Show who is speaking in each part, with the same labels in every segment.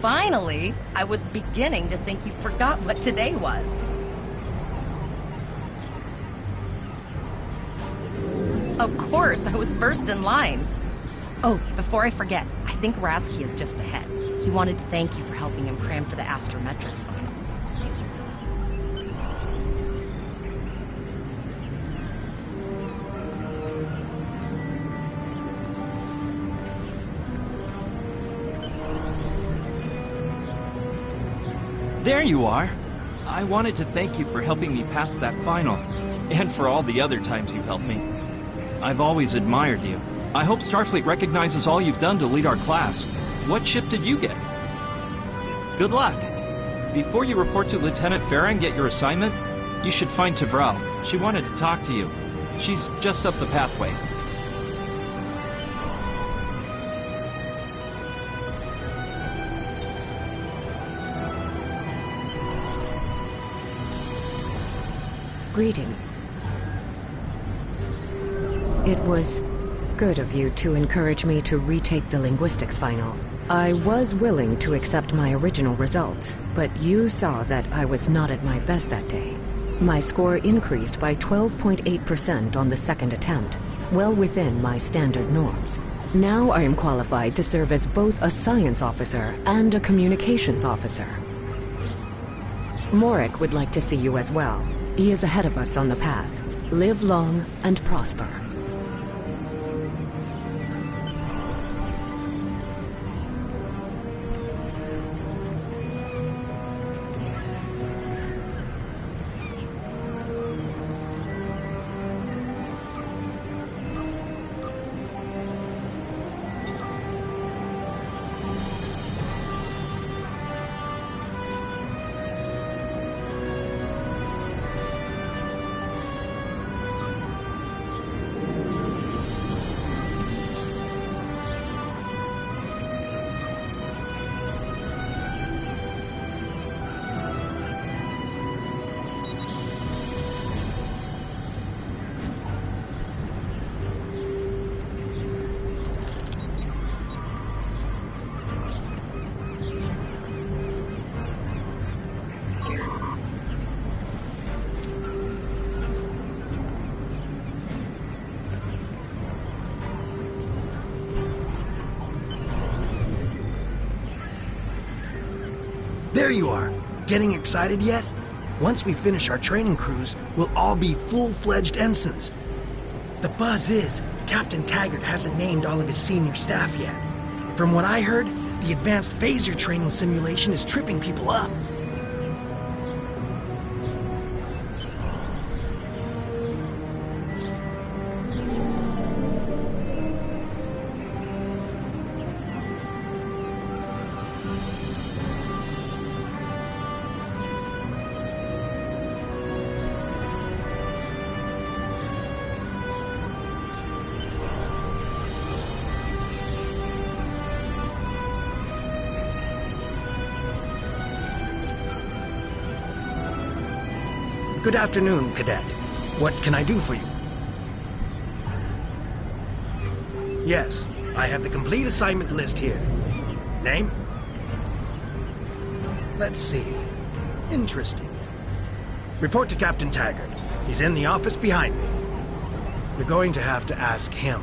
Speaker 1: finally! I was beginning to think you forgot what today was. Of course, I was first in line. Oh, before I forget, I think Rasky is just ahead. He wanted to thank you for helping him cram for the astrometrics final.
Speaker 2: There you are. I wanted to thank you for helping me pass that final, and for all the other times you've helped me. I've always admired you. I hope Starfleet recognizes all you've done to lead our class. What ship did you get? Good luck. Before you report to Lieutenant Farah and get your assignment, you should find Tavral. She wanted to talk to you. She's just up the pathway.
Speaker 3: Greetings. It was good of you to encourage me to retake the linguistics final. I was willing to accept my original results, but you saw that I was not at my best that day. My score increased by 12.8% on the second attempt, well within my standard norms. Now I am qualified to serve as both a science officer and a communications officer. Morik would like to see you as well. He is ahead of us on the path. Live long and prosper.
Speaker 4: There you are. Getting excited yet? Once we finish our training cruise, we'll all be full-fledged ensigns. The buzz is, Captain Taggart hasn't named all of his senior staff yet. From what I heard, the advanced phaser training simulation is tripping people up. Good afternoon, Cadet. What can I do for you? Yes, I have the complete assignment list here. Name? Let's see. Interesting. Report to Captain Taggart. He's in the office behind me. You're going to have to ask him.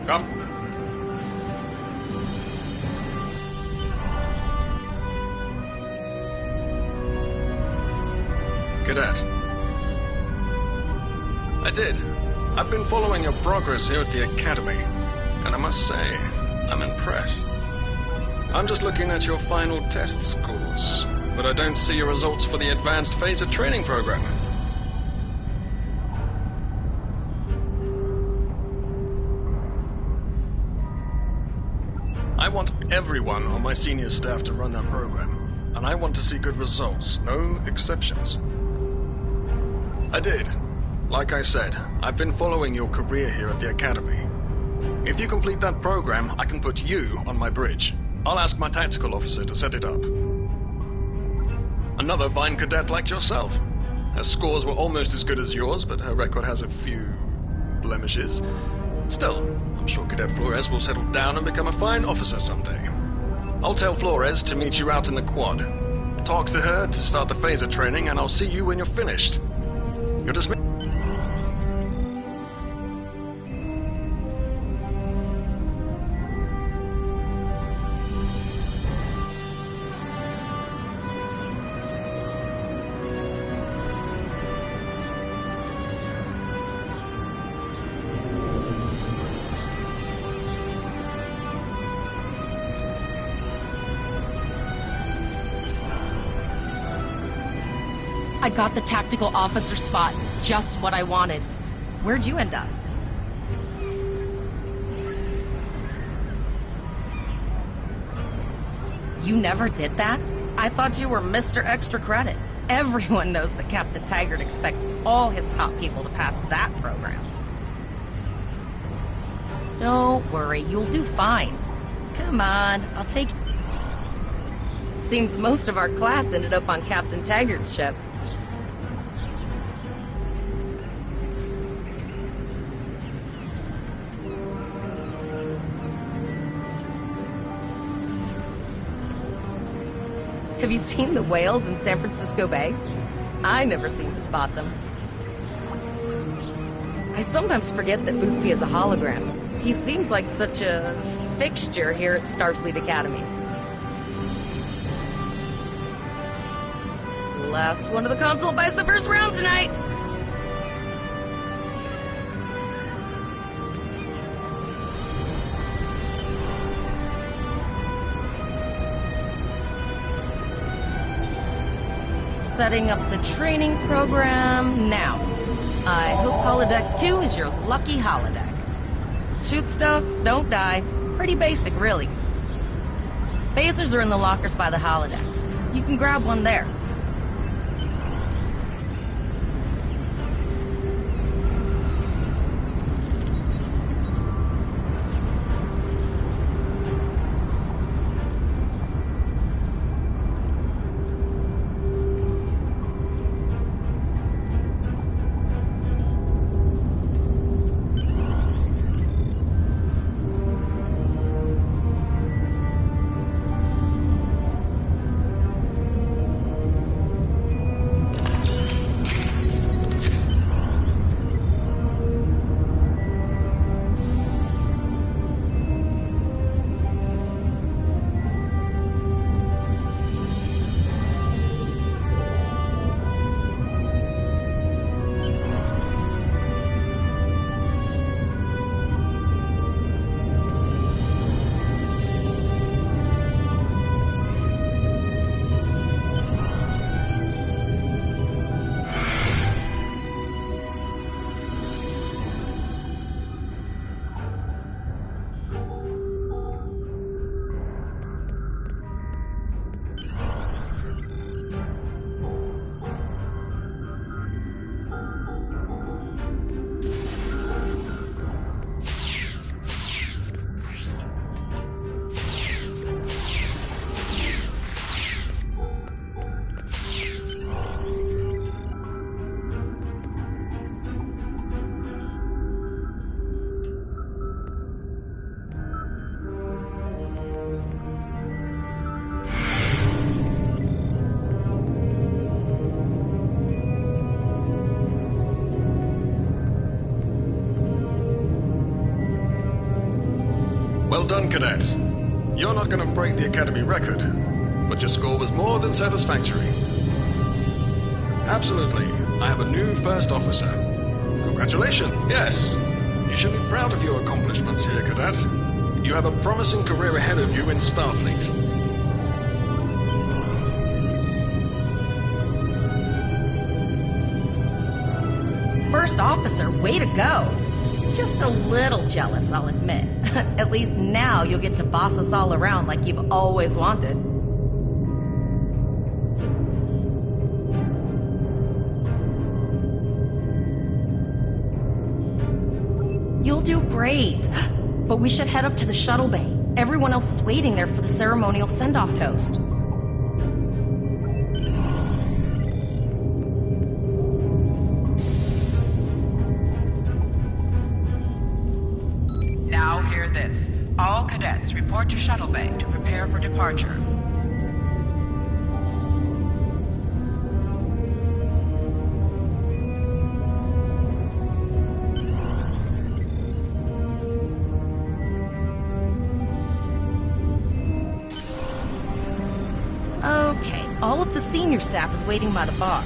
Speaker 5: Come. Cadet. I did. I've been following your progress here at the Academy, and I must say, I'm impressed. I'm just looking at your final test scores, but I don't see your results for the Advanced Phaser Training Program. I want everyone on my senior staff to run that program, and I want to see good results, no exceptions. I did. Like I said, I've been following your career here at the Academy. If you complete that program, I can put you on my bridge. I'll ask my tactical officer to set it up. Another fine cadet like yourself. Her scores were almost as good as yours, but her record has a few blemishes. Still, I'm sure Cadet Flores will settle down and become a fine officer someday. I'll tell Flores to meet you out in the quad. Talk to her to start the phaser training, and I'll see you when you're finished. You're dismissed.
Speaker 1: I got the tactical officer spot. Just what I wanted. Where'd you end up? You never did that? I thought you were Mr. Extra Credit. Everyone knows that Captain Taggart expects all his top people to pass that program. Don't worry, you'll do fine. Come on, I'll take... Seems most of our class ended up on Captain Taggart's ship. Have you seen the whales in San Francisco Bay? I never seem to spot them. I sometimes forget that Boothby is a hologram. He seems like such a fixture here at Starfleet Academy. Last one of the console buys the first round tonight! Setting up the training program now. I hope holodeck 2 is your lucky holodeck. Shoot stuff, don't die. Pretty basic, really. Phasers are in the lockers by the holodecks. You can grab one there.
Speaker 5: Well done, cadets. You're not going to break the Academy record, but your score was more than satisfactory. Absolutely. I have a new first officer. Congratulations. Yes. You should be proud of your accomplishments here, cadet. You have a promising career ahead of you in Starfleet.
Speaker 1: First officer, way to go. Just a little jealous, I'll admit. At least now you'll get to boss us all around like you've always wanted. You'll do great. But we should head up to the shuttle bay. Everyone else is waiting there for the ceremonial send-off toast.
Speaker 6: Now hear this. All cadets report to shuttle bay to prepare for departure.
Speaker 1: Okay, all of the senior staff is waiting by the bar.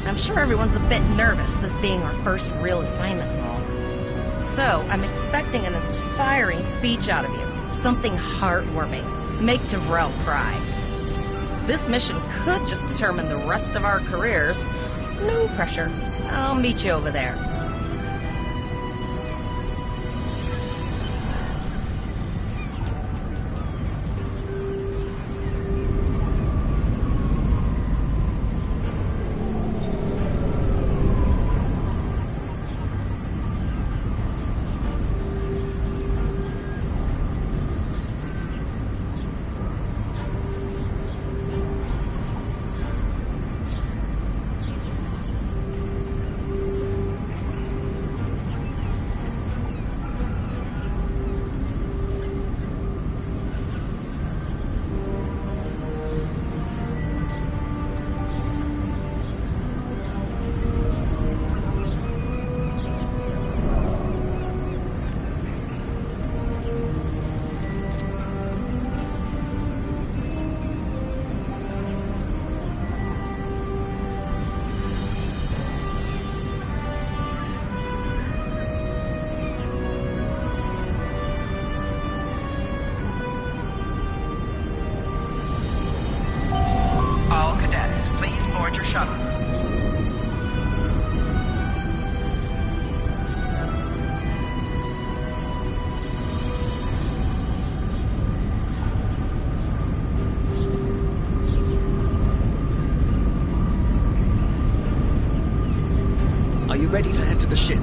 Speaker 1: I'm sure everyone's a bit nervous, this being our first real assignment and all. So, I'm expecting an inspiring speech out of you. Something heartwarming. Make Devrel cry. This mission could just determine the rest of our careers. No pressure. I'll meet you over there.
Speaker 6: Shuttles.
Speaker 7: Are you ready to head to the ship?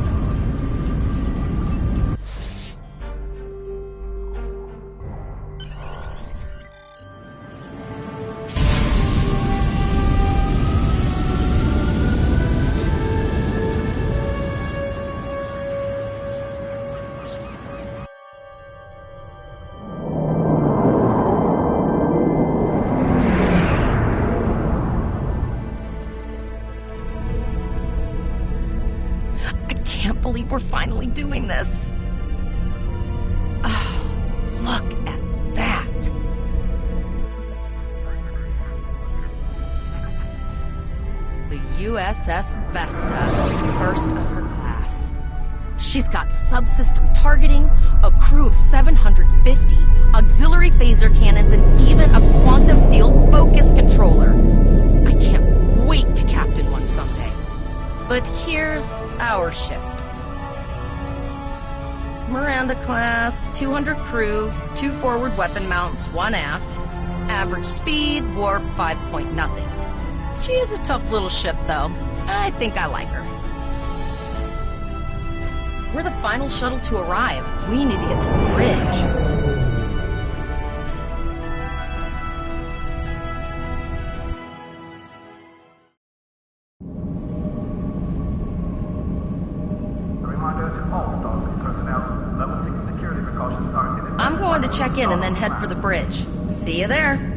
Speaker 1: We're finally doing this. Oh, look at that. The USS Vesta, first of her class. She's got subsystem targeting, a crew of 750, auxiliary phaser cannons, and even a quantum field focus controller. I can't wait to captain one someday. But here's our ship. Miranda class, 200 crew, 2 forward weapon mounts, 1 aft. Average speed, warp 5 point nothing. She is a tough little ship, though. I think I like her. We're the final shuttle to arrive. We need to get to the bridge. I'm going to check in and then head for the bridge. See you there.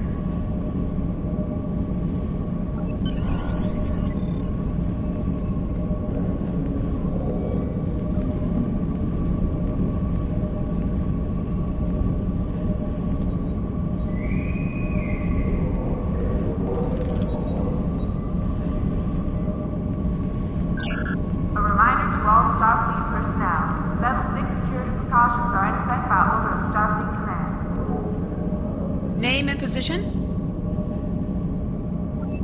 Speaker 6: Name and position?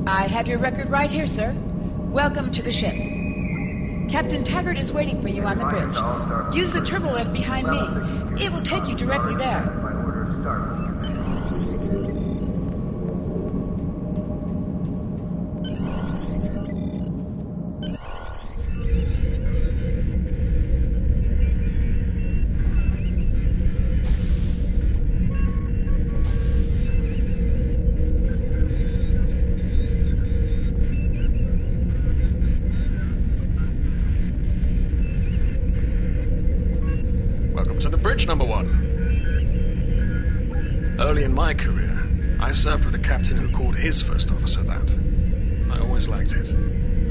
Speaker 6: I have your record right here, sir. Welcome to the ship. Captain Taggart is waiting for you on the bridge. Use the turbo lift behind me. It will take you directly there.
Speaker 5: To the bridge, number one. Early in my career, I served with a captain who called his first officer that. I always liked it.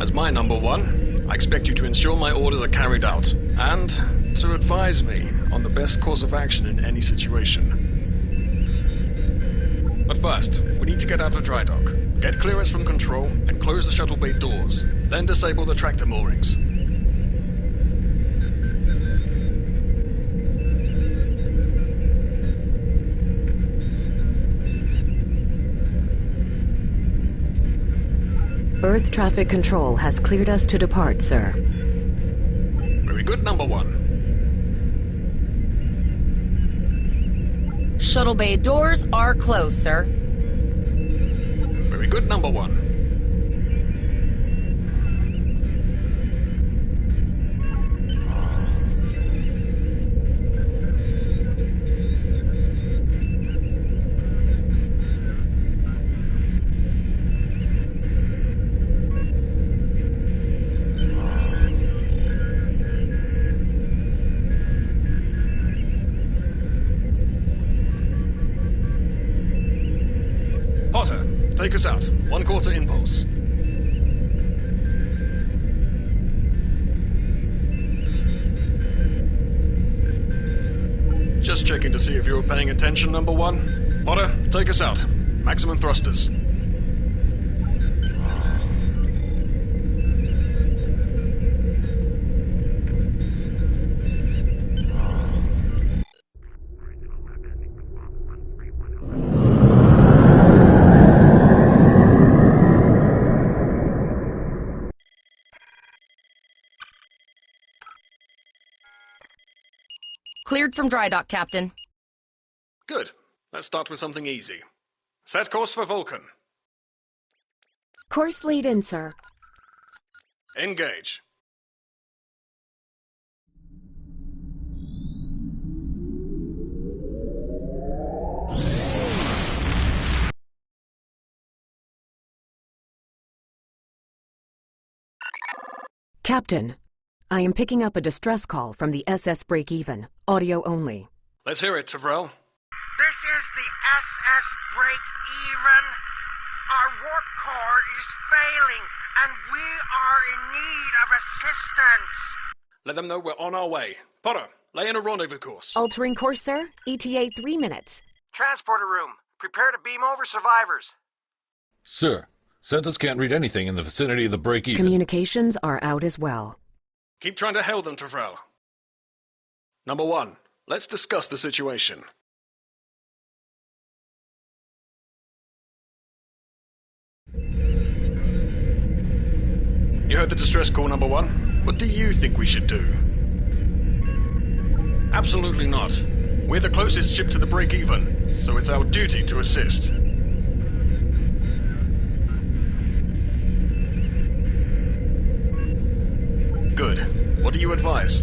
Speaker 5: As my number one, I expect you to ensure my orders are carried out, and to advise me on the best course of action in any situation. But first, we need to get out of dry dock, get clearance from control, and close the shuttle bay doors, then disable the tractor moorings.
Speaker 3: Earth traffic control has cleared us to depart, sir.
Speaker 5: Very good, number one.
Speaker 1: Shuttle bay doors are closed, sir.
Speaker 5: Very good, number one. Potter, take us out. 1/4 impulse. Just checking to see if you were paying attention, number one. Potter, take us out. Maximum thrusters.
Speaker 1: Cleared from dry dock, Captain.
Speaker 5: Good. Let's start with something easy. Set course for Vulcan.
Speaker 3: Course laid in, sir.
Speaker 5: Engage.
Speaker 3: Captain, I am picking up a distress call from the SS Break-Even, audio only.
Speaker 5: Let's hear it, Tavrel.
Speaker 8: This is the SS Break-Even. Our warp core is failing, and we are in need of assistance.
Speaker 5: Let them know we're on our way. Potter, lay in a rendezvous course.
Speaker 3: Altering course, sir. ETA 3 minutes.
Speaker 8: Transporter room. Prepare to beam over survivors.
Speaker 9: Sir, Census can't read anything in the vicinity of the break-even.
Speaker 3: Communications are out as well.
Speaker 5: Keep trying to hail them, Tavrel. Number one, let's discuss the situation. You heard the distress call, number one. What do you think we should do? Absolutely not. We're the closest ship to the break-even, so it's our duty to assist. Good. What do you advise?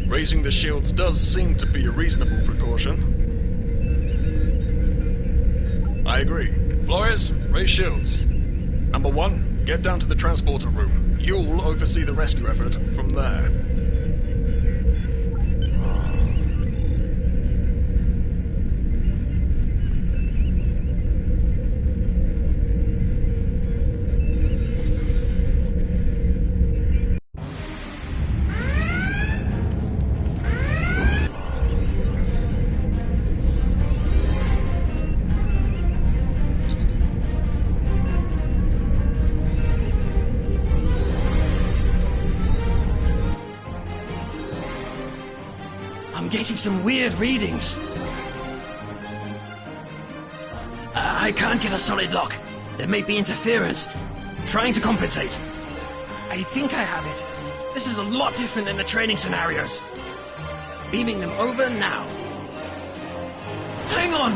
Speaker 5: Raising the shields does seem to be a reasonable precaution. I agree. Flores, raise shields. Number one, get down to the transporter room. You'll oversee the rescue effort from there.
Speaker 4: I'm getting some weird readings. I can't get a solid lock. There may be interference. Trying to compensate. I think I have it. This is a lot different than the training scenarios. Beaming them over now. Hang on!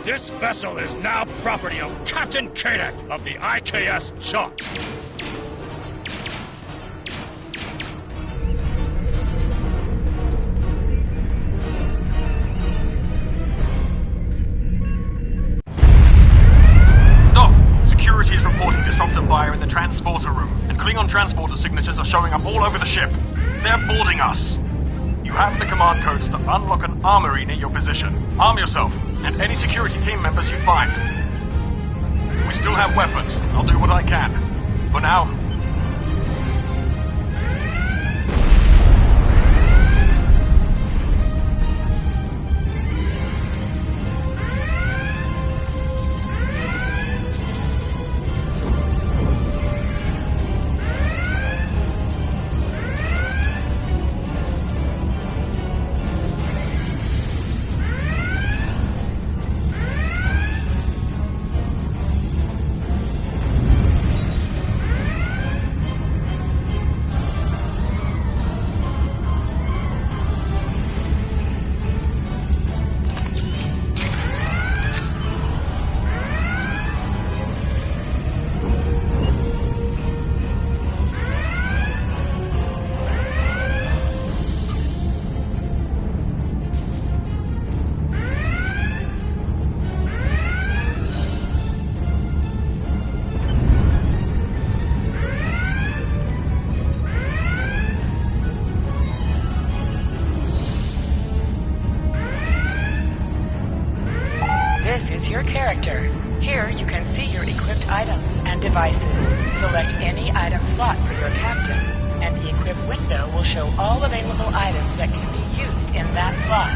Speaker 10: This vessel is now property of Captain Kadek of the IKS Chart.
Speaker 5: Security is reporting disruptor fire in the transporter room, and Klingon transporter signatures are showing up all over the ship. They're boarding us. You have the command codes to unlock an armory near your position. Arm yourself, and any security team members you find. We still have weapons. I'll do what I can. For now,
Speaker 6: This is your character. Here you can see your equipped items and devices. Select any item slot for your captain, and the equip window will show all available items that can be used in that slot.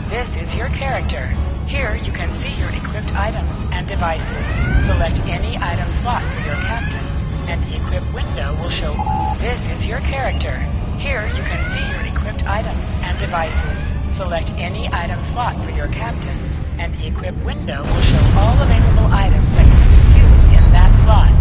Speaker 6: This is your character. Here you can see your equipped items and devices. Select any item slot for your captain, and the equip window will show. This is your character. Here you can see your equipped items and devices. Select any item slot for your captain, and the equip window will show all available items that can be used in that slot.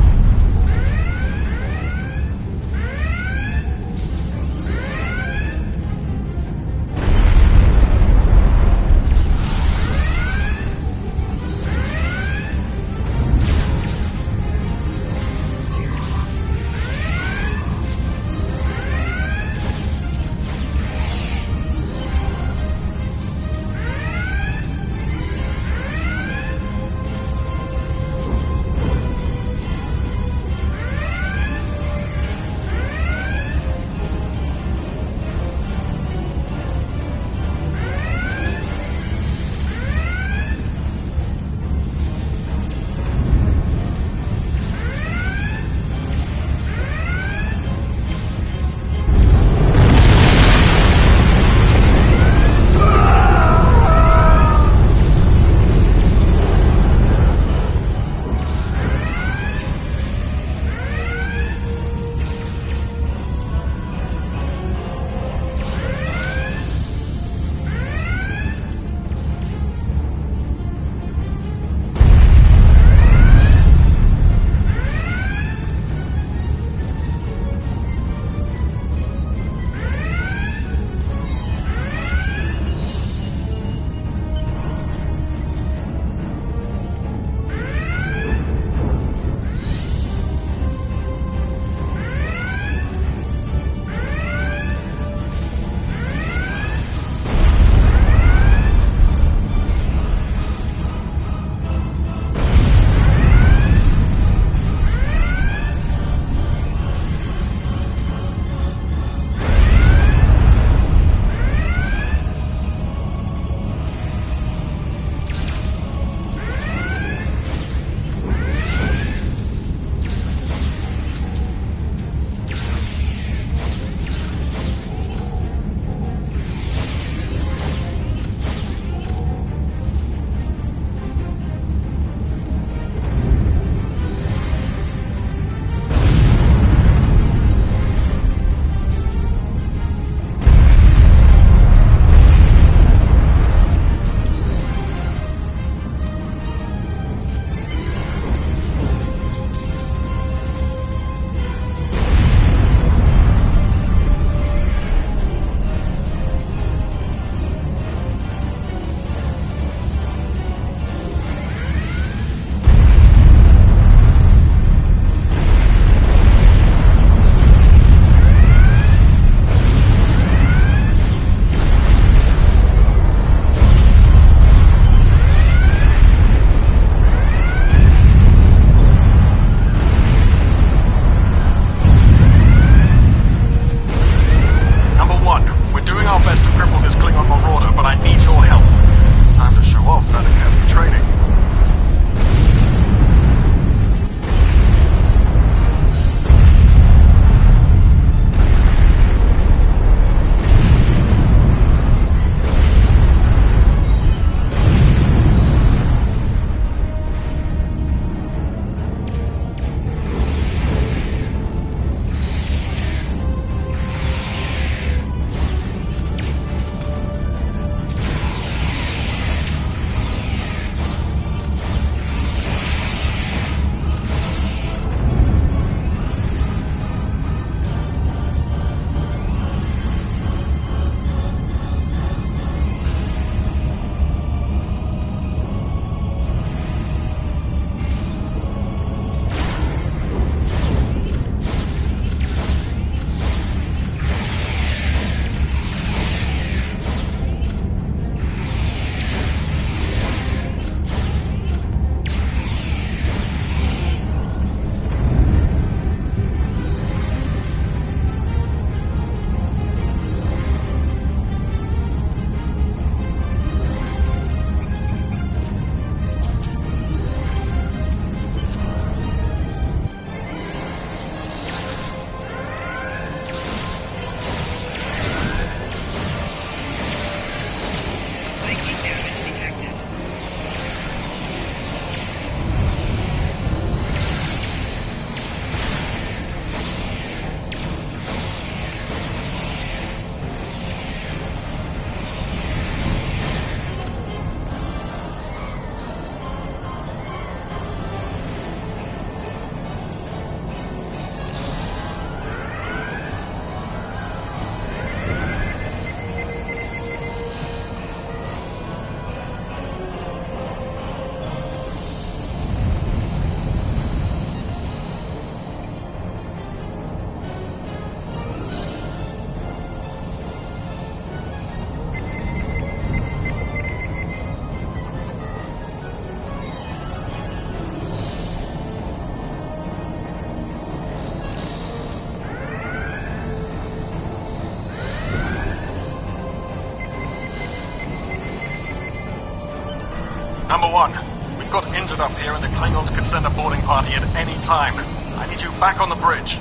Speaker 5: Number 1, we've got injured up here and the Klingons could send a boarding party at any time. I need you back on the bridge.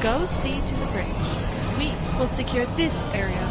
Speaker 11: Go see to the bridge. We will secure this area.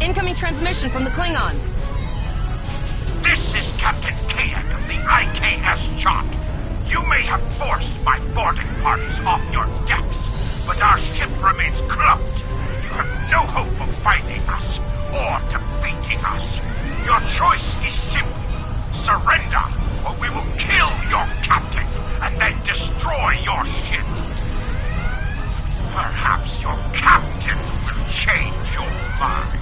Speaker 1: Incoming transmission from the Klingons.
Speaker 10: This is Captain Kadek of the IKS Chot. You may have forced my boarding parties off your decks, but our ship remains cloaked. You have no hope of finding us or defeating us. Your choice is simple. Surrender, or we will kill your captain and then destroy your ship. Perhaps your captain will change your mind.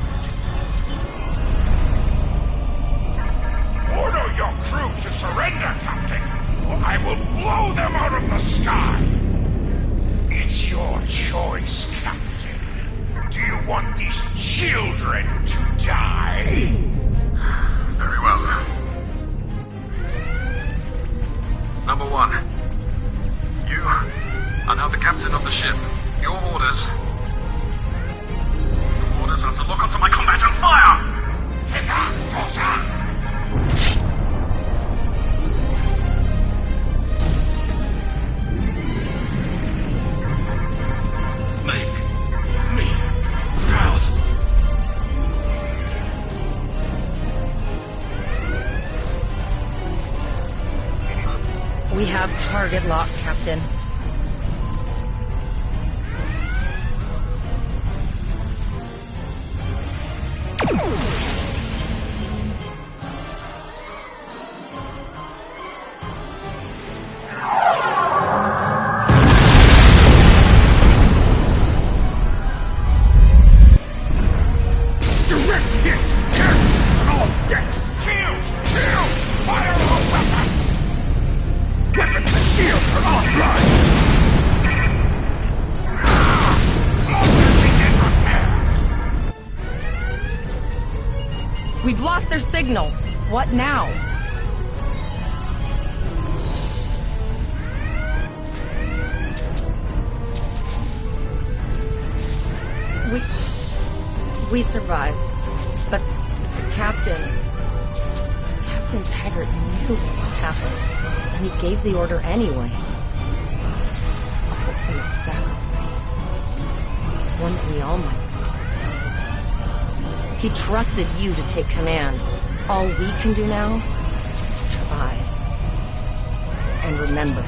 Speaker 10: Order your crew to surrender, Captain, or I will blow them out of the sky. It's your choice, Captain. Do you want these children to die?
Speaker 5: Very well. Number 1, you are now the captain of the ship. Your orders are to lock onto my combat and fire!
Speaker 10: Make me proud.
Speaker 1: We have target lock, Captain.
Speaker 10: Direct hit! Cannons on all decks! Shields! Shields! Fire all weapons! Weapons and shields are offline!
Speaker 1: We've lost their signal. What now? We survived, but the Captain Taggart knew what happened, and he gave the order anyway. Ultimate sacrifice. One that we all might call He trusted you to take command. All we can do now is survive. And remember.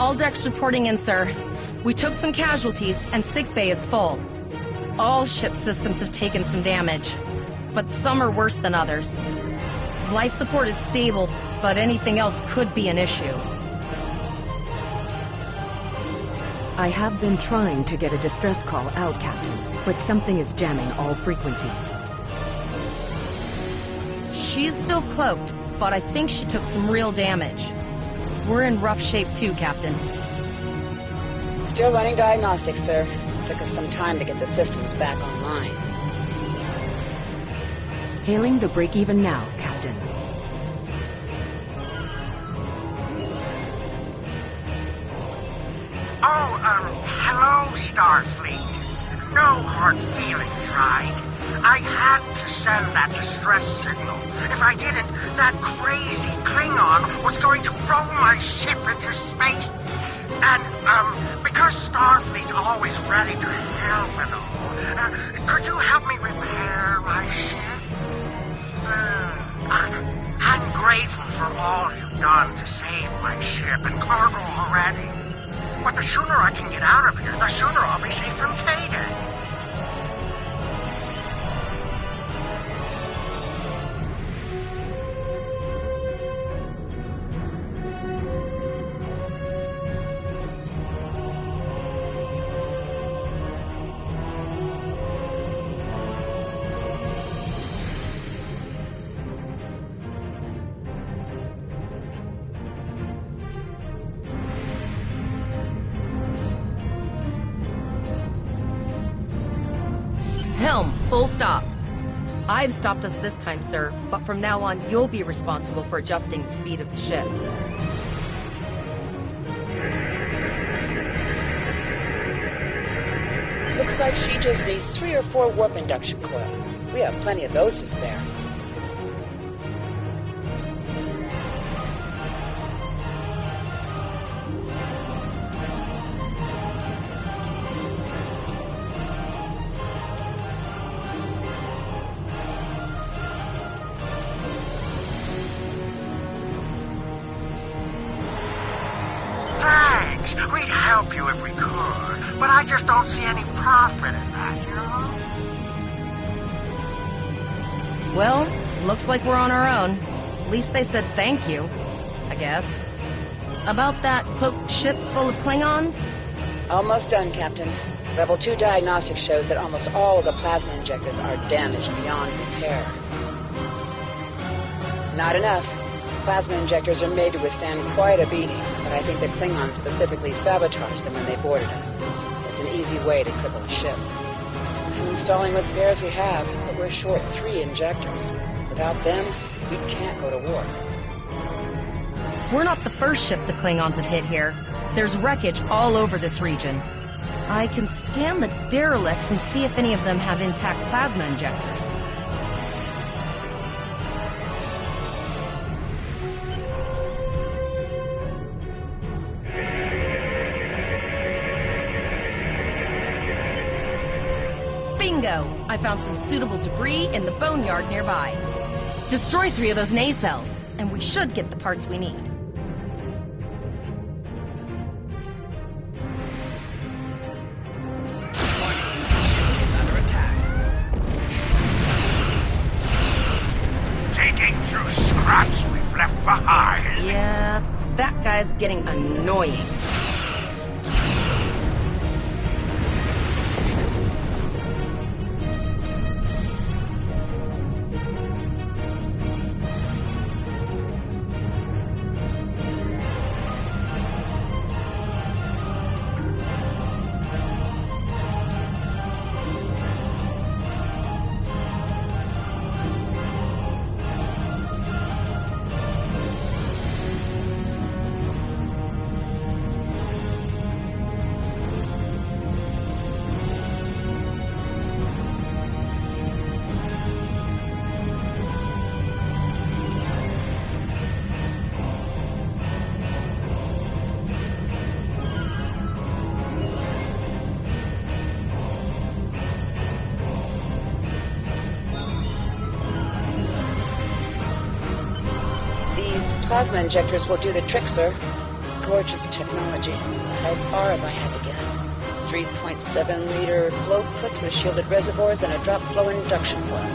Speaker 1: All decks reporting in, sir. We took some casualties, and sickbay is full. All ship systems have taken some damage, but some are worse than others. Life support is stable, but anything else could be an issue.
Speaker 3: I have been trying to get a distress call out, Captain, but something is jamming all frequencies.
Speaker 1: She's still cloaked, but I think she took some real damage. We're in rough shape too, Captain.
Speaker 6: Still running diagnostics, sir. Took us some time to get the systems back online.
Speaker 3: Hailing the break-even now, Captain.
Speaker 8: Hello, Starfleet. No hard feelings, right? I had to send that distress signal. If I didn't, that crazy Klingon was going to throw my ship into space. And, because Starfleet's always ready to help and all, could you help me repair my ship? I'm grateful for all you've done to save my ship and cargo already. But the sooner I can get out of here, the sooner I'll be safe from K-Deck.
Speaker 1: Helm, full stop. I've stopped us this time, sir, but from now on, you'll be responsible for adjusting the speed of the ship.
Speaker 6: Looks like she just needs 3 or 4 warp induction coils. We have plenty of those to spare.
Speaker 8: Thanks. We'd help you if we could, but I just don't see any profit in that, you know?
Speaker 1: Well, looks like we're on our own. At least they said thank you, I guess. About that cloaked ship full of Klingons?
Speaker 6: Almost done, Captain. Level 2 diagnostics shows that almost all of the plasma injectors are damaged beyond repair. Not enough. Plasma injectors are made to withstand quite a beating, but I think the Klingons specifically sabotaged them when they boarded us. It's an easy way to cripple a ship. I'm installing what spares we have, but we're short 3 injectors. Without them, we can't go to war.
Speaker 1: We're not the first ship the Klingons have hit here. There's wreckage all over this region. I can scan the derelicts and see if any of them have intact plasma injectors. Bingo! I found some suitable debris in the boneyard nearby. Destroy 3 of those nacelles, and we should get the parts we need.
Speaker 10: Under attack. Taking through scraps we've left behind.
Speaker 1: Yeah, that guy's getting annoying.
Speaker 6: Plasma injectors will do the trick, sir. gorgeous technology. Type R if I had to guess. 3.7-liter float foot with shielded reservoirs and a drop flow induction coil.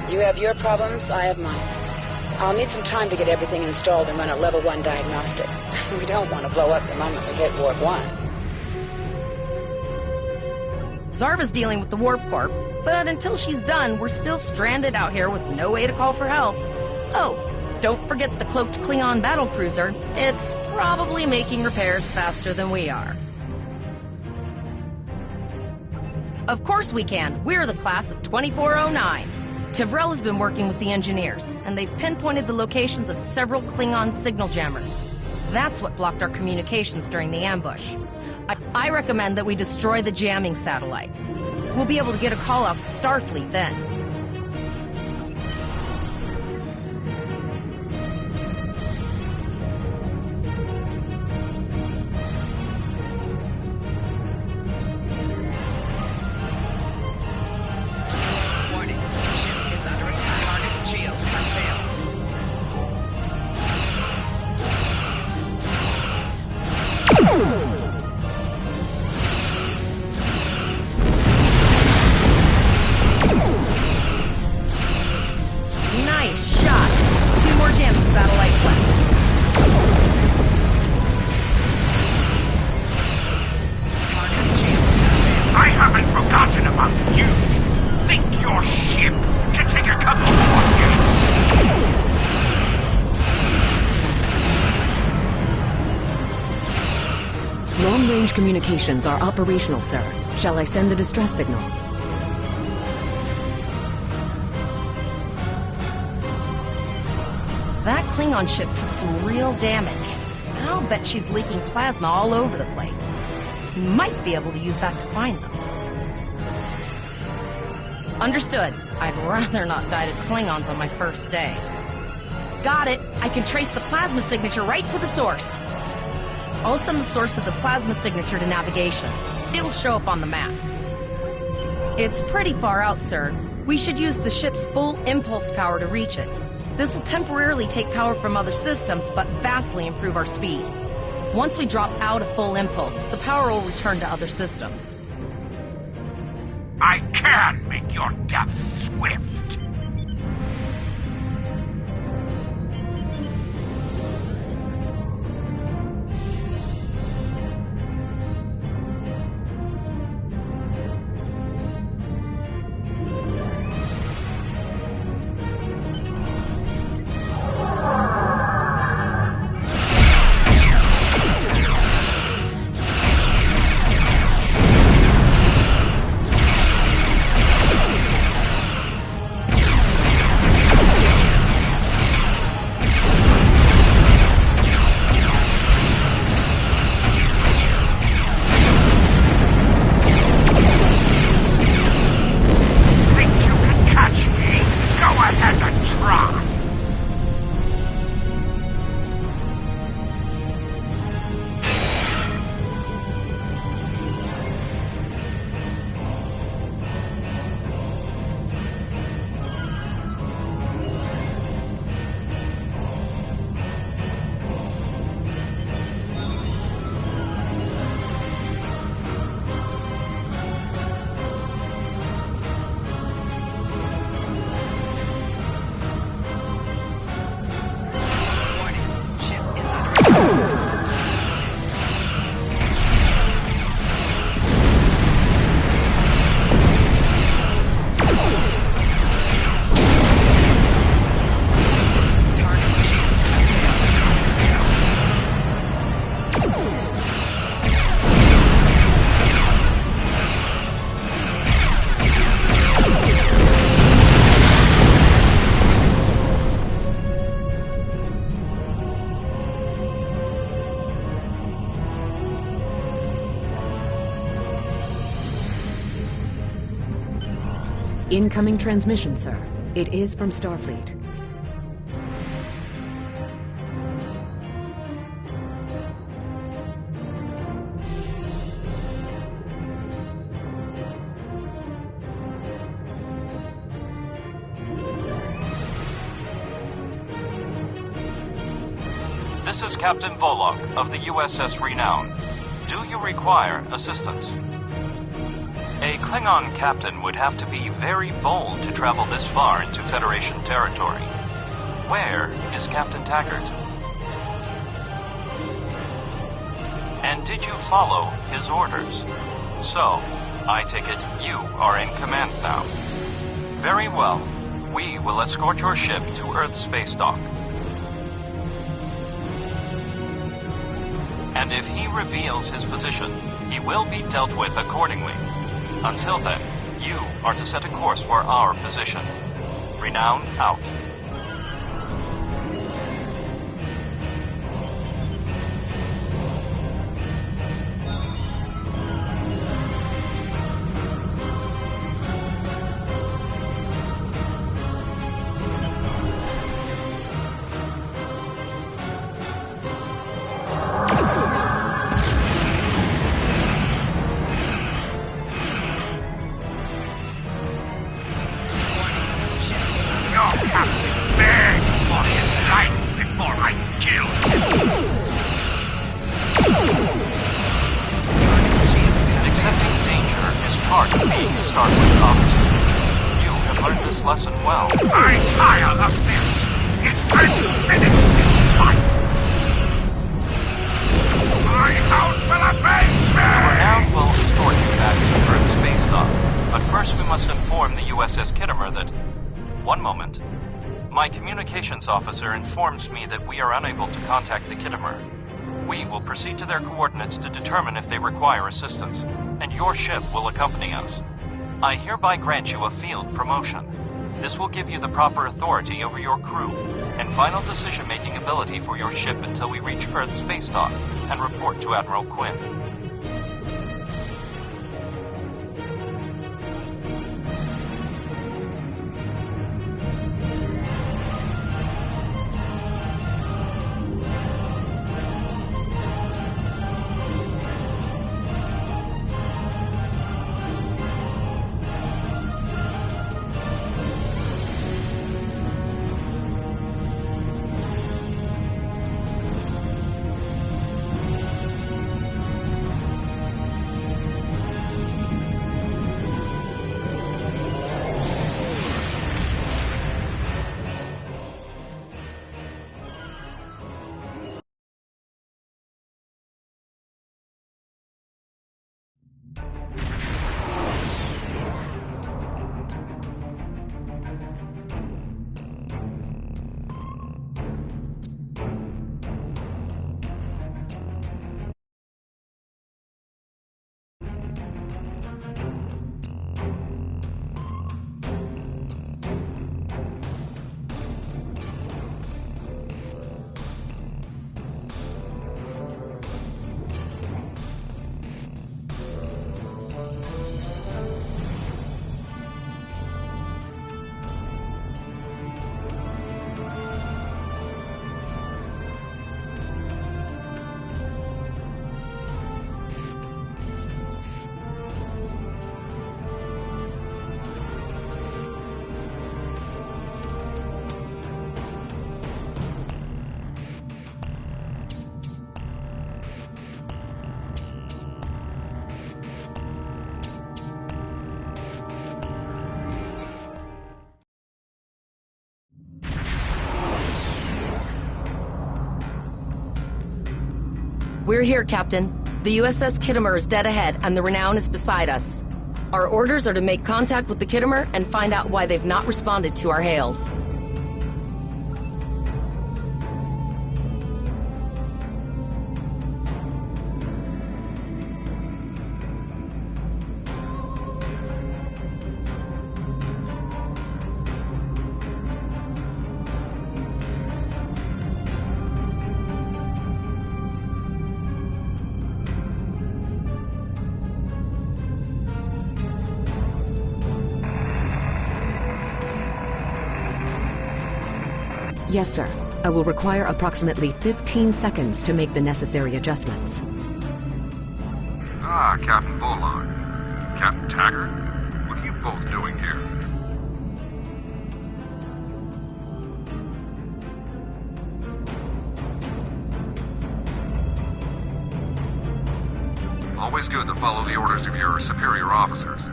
Speaker 6: You have your problems, I have mine. I'll need some time to get everything installed and run a level 1 diagnostic. We don't want to blow up the moment we hit Warp 1.
Speaker 1: Zarva's dealing with the Warp Corp, but until she's done, we're still stranded out here with no way to call for help. Oh, don't forget the cloaked Klingon battlecruiser. It's probably making repairs faster than we are. Of course we can. We're the class of 2409. Tivrel has been working with the engineers, and they've pinpointed the locations of several Klingon signal jammers. That's what blocked our communications during the ambush. I recommend that we destroy the jamming satellites. We'll be able to get a call out to Starfleet then.
Speaker 6: Warning. Ship is under attack. Target shields have failed.
Speaker 1: Nice shot. 2 more jamming satellites left.
Speaker 10: I haven't forgotten about you. Think your ship can take a couple more hits?
Speaker 3: Long-range communications are operational, sir. Shall I send the distress signal?
Speaker 1: That Klingon ship took some real damage. I'll bet she's leaking plasma all over the place. We might be able to use that to find them. Understood. I'd rather not die to Klingons on my first day. Got it. I can trace the plasma signature right to the source. I'll send the source of the plasma signature to navigation. It'll show up on the map. It's pretty far out, sir. We should use the ship's full impulse power to reach it. This will temporarily take power from other systems, but vastly improve our speed. Once we drop out of full impulse, the power will return to other systems.
Speaker 10: I can make your death swift.
Speaker 3: Incoming transmission, sir. It is from Starfleet.
Speaker 2: This is Captain Volok of the USS Renown. Do you require assistance? A Klingon captain would have to be very bold to travel this far into Federation territory. Where is Captain Taggart? And did you follow his orders? So, I take it you are in command now. Very well. We will escort your ship to Earth's space dock. And if he reveals his position, he will be dealt with accordingly. Until then, you are to set a course for our position. Renown out. Lesson well.
Speaker 10: I'm tired of this. It's time to finish this fight. My house will avenge me.
Speaker 2: For now, we'll escort you back to Earth's space dock. But first, we must inform the USS Kittimer that... One moment. My communications officer informs me that we are unable to contact the Kittimer. We will proceed to their coordinates to determine if they require assistance, and your ship will accompany us. I hereby grant you a field promotion. This will give you the proper authority over your crew and final decision-making ability for your ship until we reach Earth's space dock and report to Admiral Quinn.
Speaker 1: We're here, Captain. The USS Kittimer is dead ahead, and the Renown is beside us. Our orders are to make contact with the Kittimer and find out why they've not responded to our hails.
Speaker 3: Yes, sir. I will require approximately 15 seconds to make the necessary adjustments.
Speaker 12: Ah, Captain Volok. Captain Taggart? What are you both doing here? always good to follow the orders of your superior officers.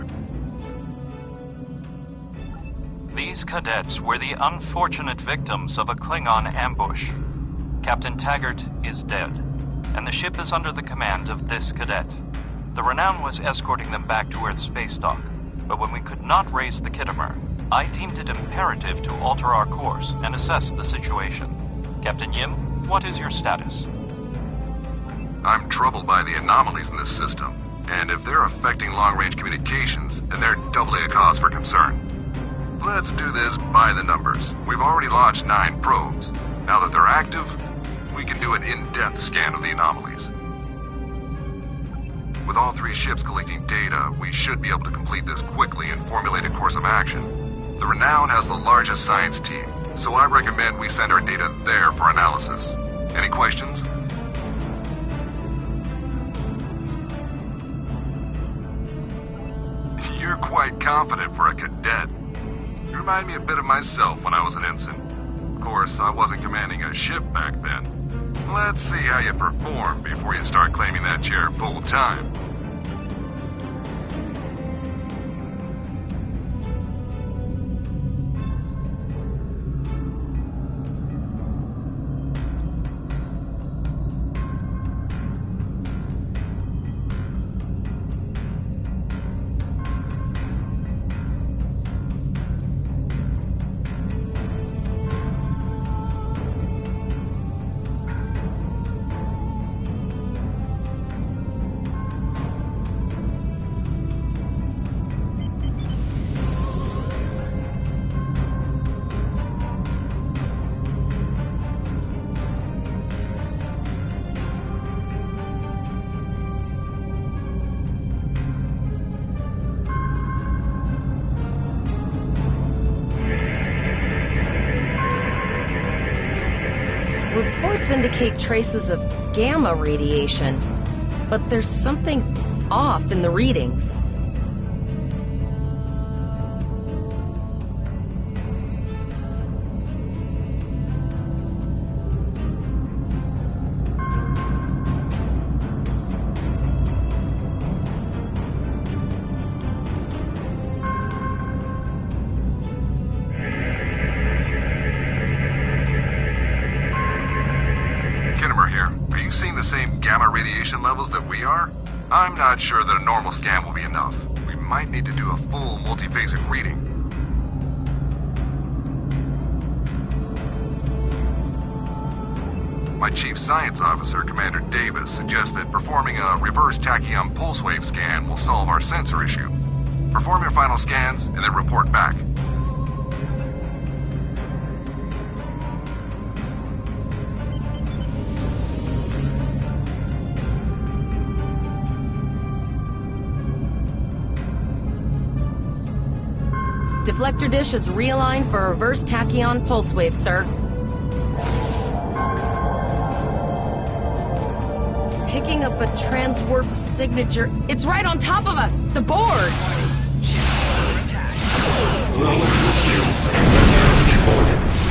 Speaker 2: These cadets were the unfortunate victims of a Klingon ambush. Captain Taggart is dead, and the ship is under the command of this cadet. The Renown was escorting them back to Earth's space dock, but when we could not raise the Kittimer, I deemed it imperative to alter our course and assess the situation. Captain Yim, what is your status?
Speaker 12: I'm troubled by the anomalies in this system, and if they're affecting long-range communications, then they're doubly a cause for concern. Let's do this by the numbers. We've already launched 9 probes. Now that they're active, we can do an in-depth scan of the anomalies. With all 3 ships collecting data, we should be able to complete this quickly and formulate a course of action. The Renown has the largest science team, so I recommend we send our data there for analysis. Any questions? You're quite confident for a cadet. You remind me a bit of myself when I was an ensign. Of course, I wasn't commanding a ship back then. Let's see how you perform before you start claiming that chair full-time.
Speaker 1: Reports indicate traces of gamma radiation, but there's something off in the readings.
Speaker 12: Levels that we are? I'm not sure that a normal scan will be enough. We might need to do a full multiphasic reading. My chief science officer, Commander Davis, suggests that performing a reverse tachyon pulse wave scan will solve our sensor issue. Perform your final scans and then report back.
Speaker 1: Deflector dish is realigned for a reverse tachyon pulse wave, sir. Picking up a transwarp signature. It's right on top of us! The board!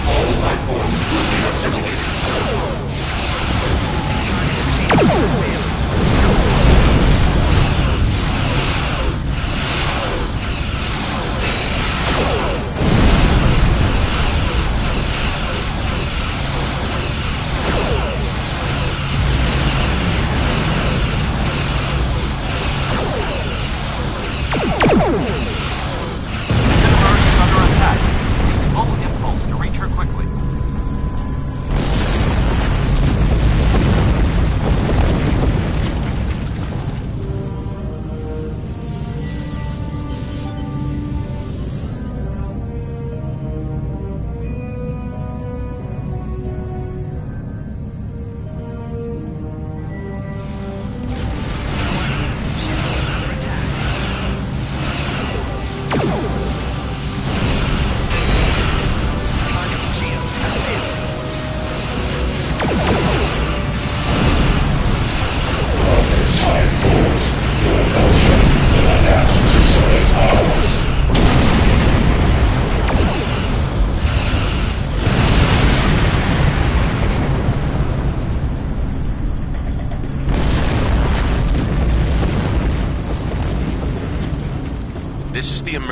Speaker 10: All life forms will be assimilated.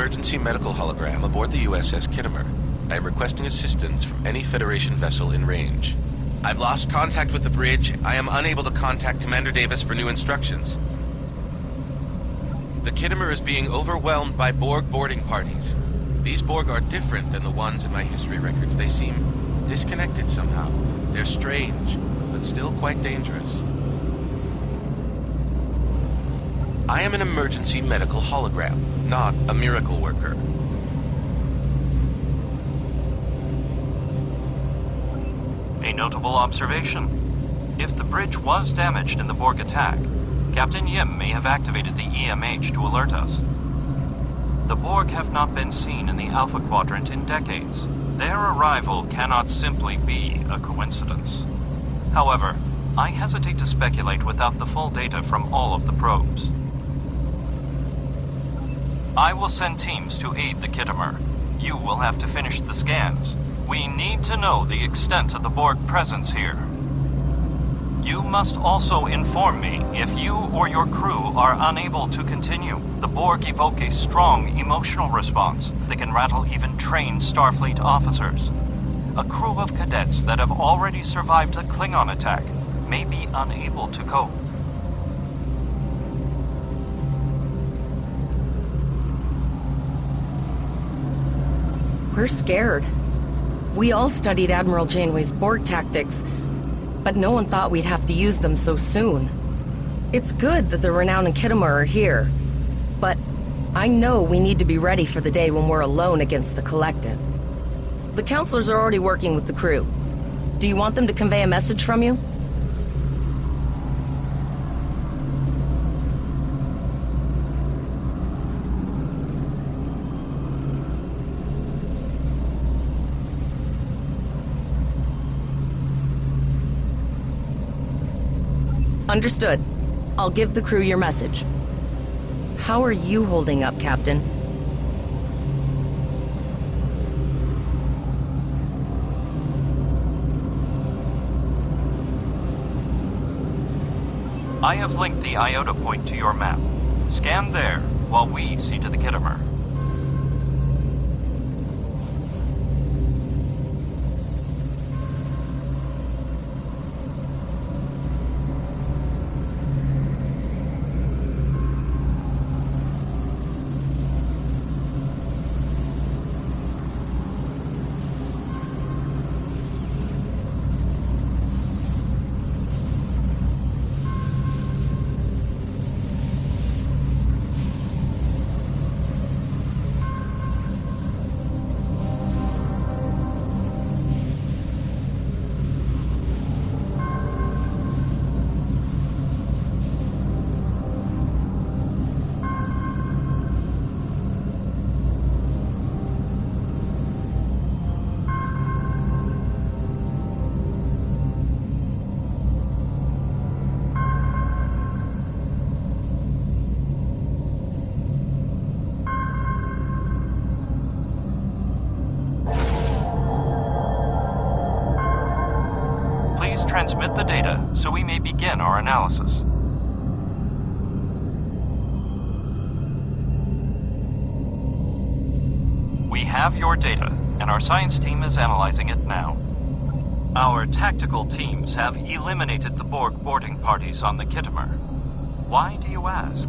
Speaker 13: emergency medical hologram aboard the USS Kittimer. I am requesting assistance from any Federation vessel in range. I've lost contact with the bridge. I am unable to contact Commander Davis for new instructions. The Kittimer is being overwhelmed by Borg boarding parties. These Borg are different than the ones in my history records. They seem disconnected somehow. They're strange, but still quite dangerous. I am an emergency medical hologram, not a miracle worker.
Speaker 2: A notable observation. If the bridge was damaged in the Borg attack, Captain Yim may have activated the EMH to alert us. The Borg have not been seen in the Alpha Quadrant in decades. Their arrival cannot simply be a coincidence. However, I hesitate to speculate without the full data from all of the probes. I will send teams to aid the Kittimer. You will have to finish the scans. We need to know the extent of the Borg presence here. You must also inform me if you or your crew are unable to continue. The Borg evoke a strong emotional response that can rattle even trained Starfleet officers. A crew of cadets that have already survived a Klingon attack may be unable to cope.
Speaker 1: We're scared. We all studied Admiral Janeway's Borg tactics, but no one thought we'd have to use them so soon. It's good that the Renown and Kittimer are here, but I know we need to be ready for the day when we're alone against the Collective. The counselors are already working with the crew. Do you want them to convey a message from you? Understood. I'll give the crew your message. How are you holding up, Captain?
Speaker 2: I have linked the Iota point to your map. Scan there while we see to the Kittimer. Transmit the data so we may begin our analysis. We have your data, and our science team is analyzing it now. Our tactical teams have eliminated the Borg boarding parties on the Kittimer. Why do you ask?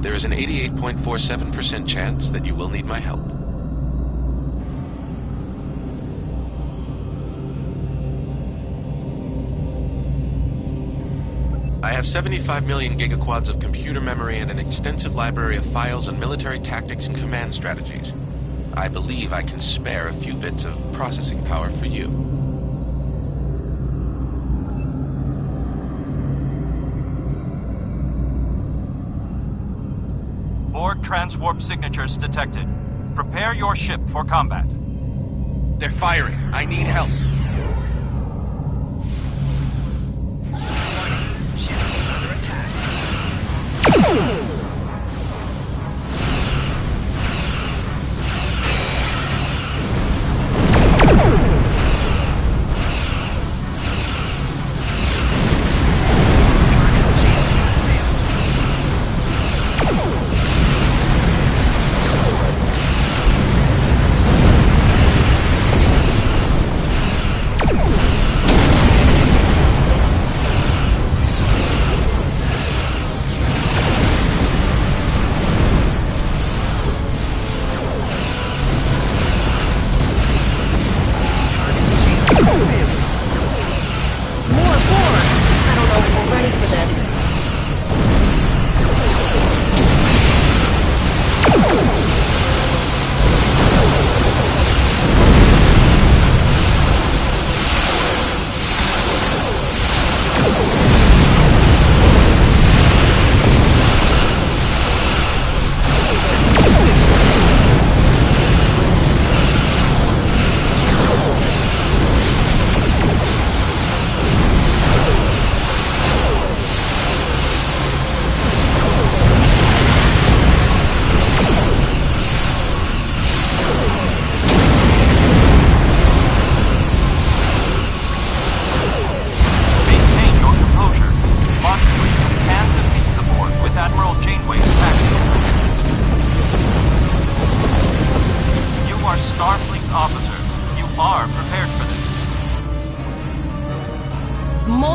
Speaker 13: There is an 88.47% chance that you will need my help. I have 75 million gigaquads of computer memory and an extensive library of files on military tactics and command strategies. I believe I can spare a few bits of processing power for you.
Speaker 2: Borg transwarp signatures detected. Prepare your ship for combat.
Speaker 13: They're firing. I need help.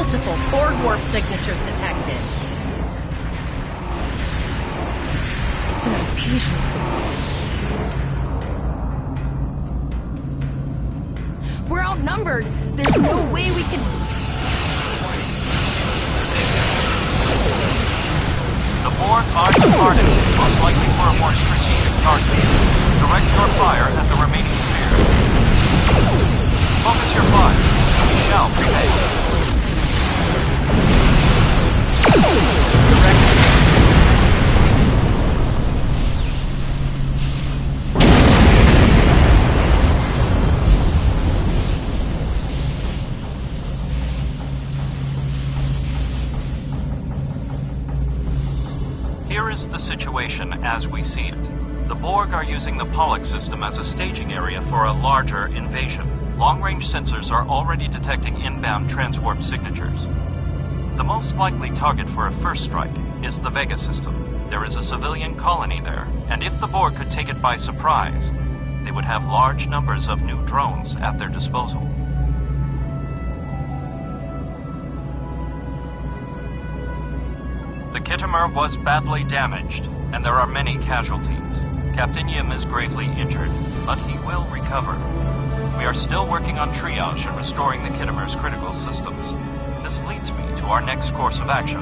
Speaker 1: multiple Borg warp signatures detected. It's an invasion force. We're outnumbered. There's no way we can...
Speaker 14: The Borg are departed, most likely for a more strategic target. Direct your fire at the remaining spheres. Focus your fire. We shall prevail. Here is the situation as we see it. The Borg are using the Pollux system as a staging area for a larger invasion. Long-range sensors are already detecting inbound transwarp signatures. The most likely target for a first strike is the Vega system. There is a civilian colony there, and if the Borg could take it by surprise, they would have large numbers of new drones at their disposal. The Kittimer was badly damaged, and there are many casualties. Captain Yim is gravely injured, but he will recover. We are still working on triage and restoring the Kittimer's critical systems. This leads me to our next course of action.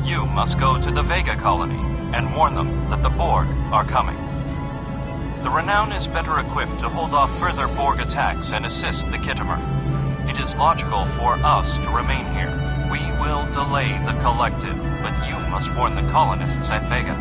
Speaker 14: You must go to the Vega colony and warn them that the Borg are coming. The Renown is better equipped to hold off further Borg attacks and assist the Kittimer. It is logical for us to remain here. We will delay the Collective, but you must warn the colonists at Vega.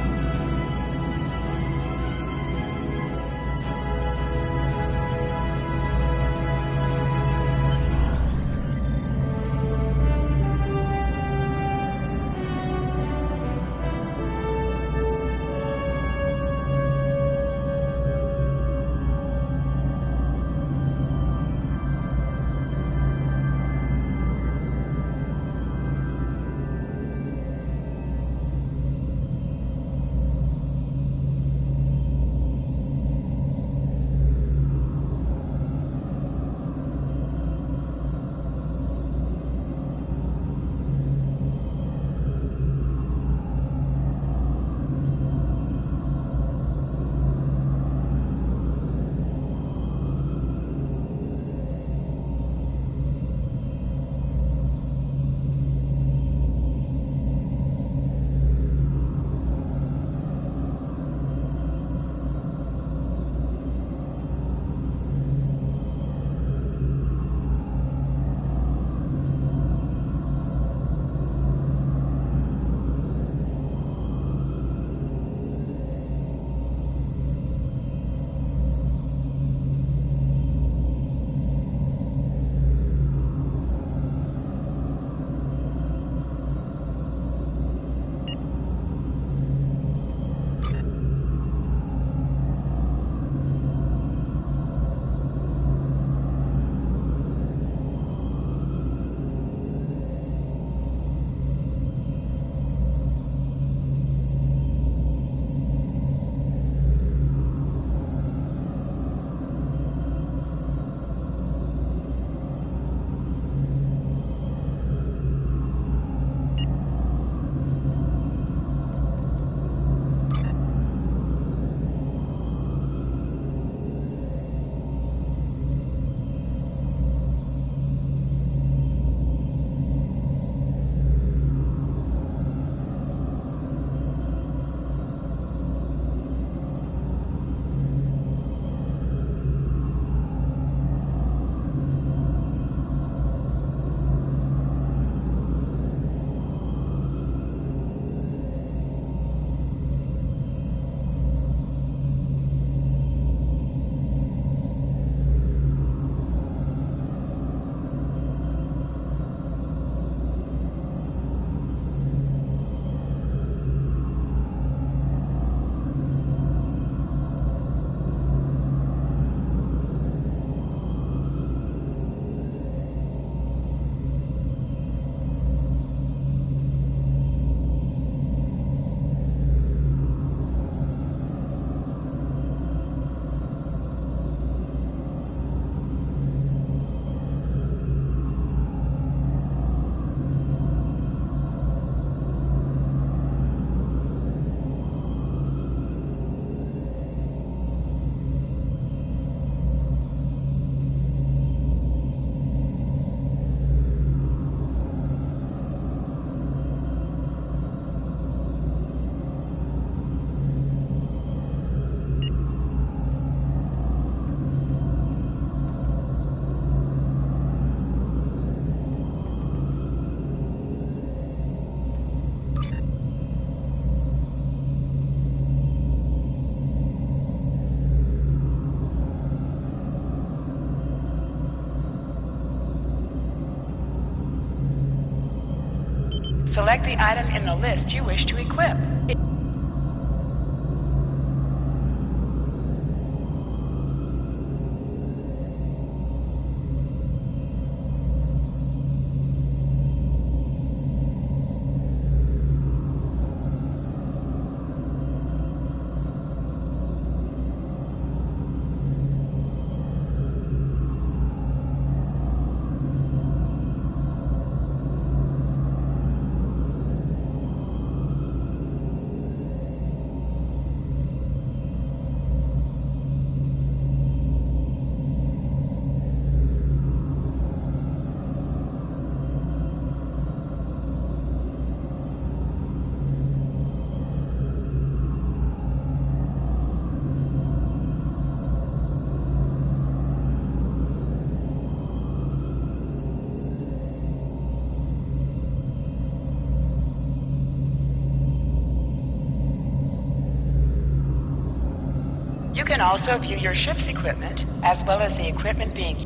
Speaker 6: select the item in the list you wish to equip. You can also view your ship's equipment, as well as the equipment being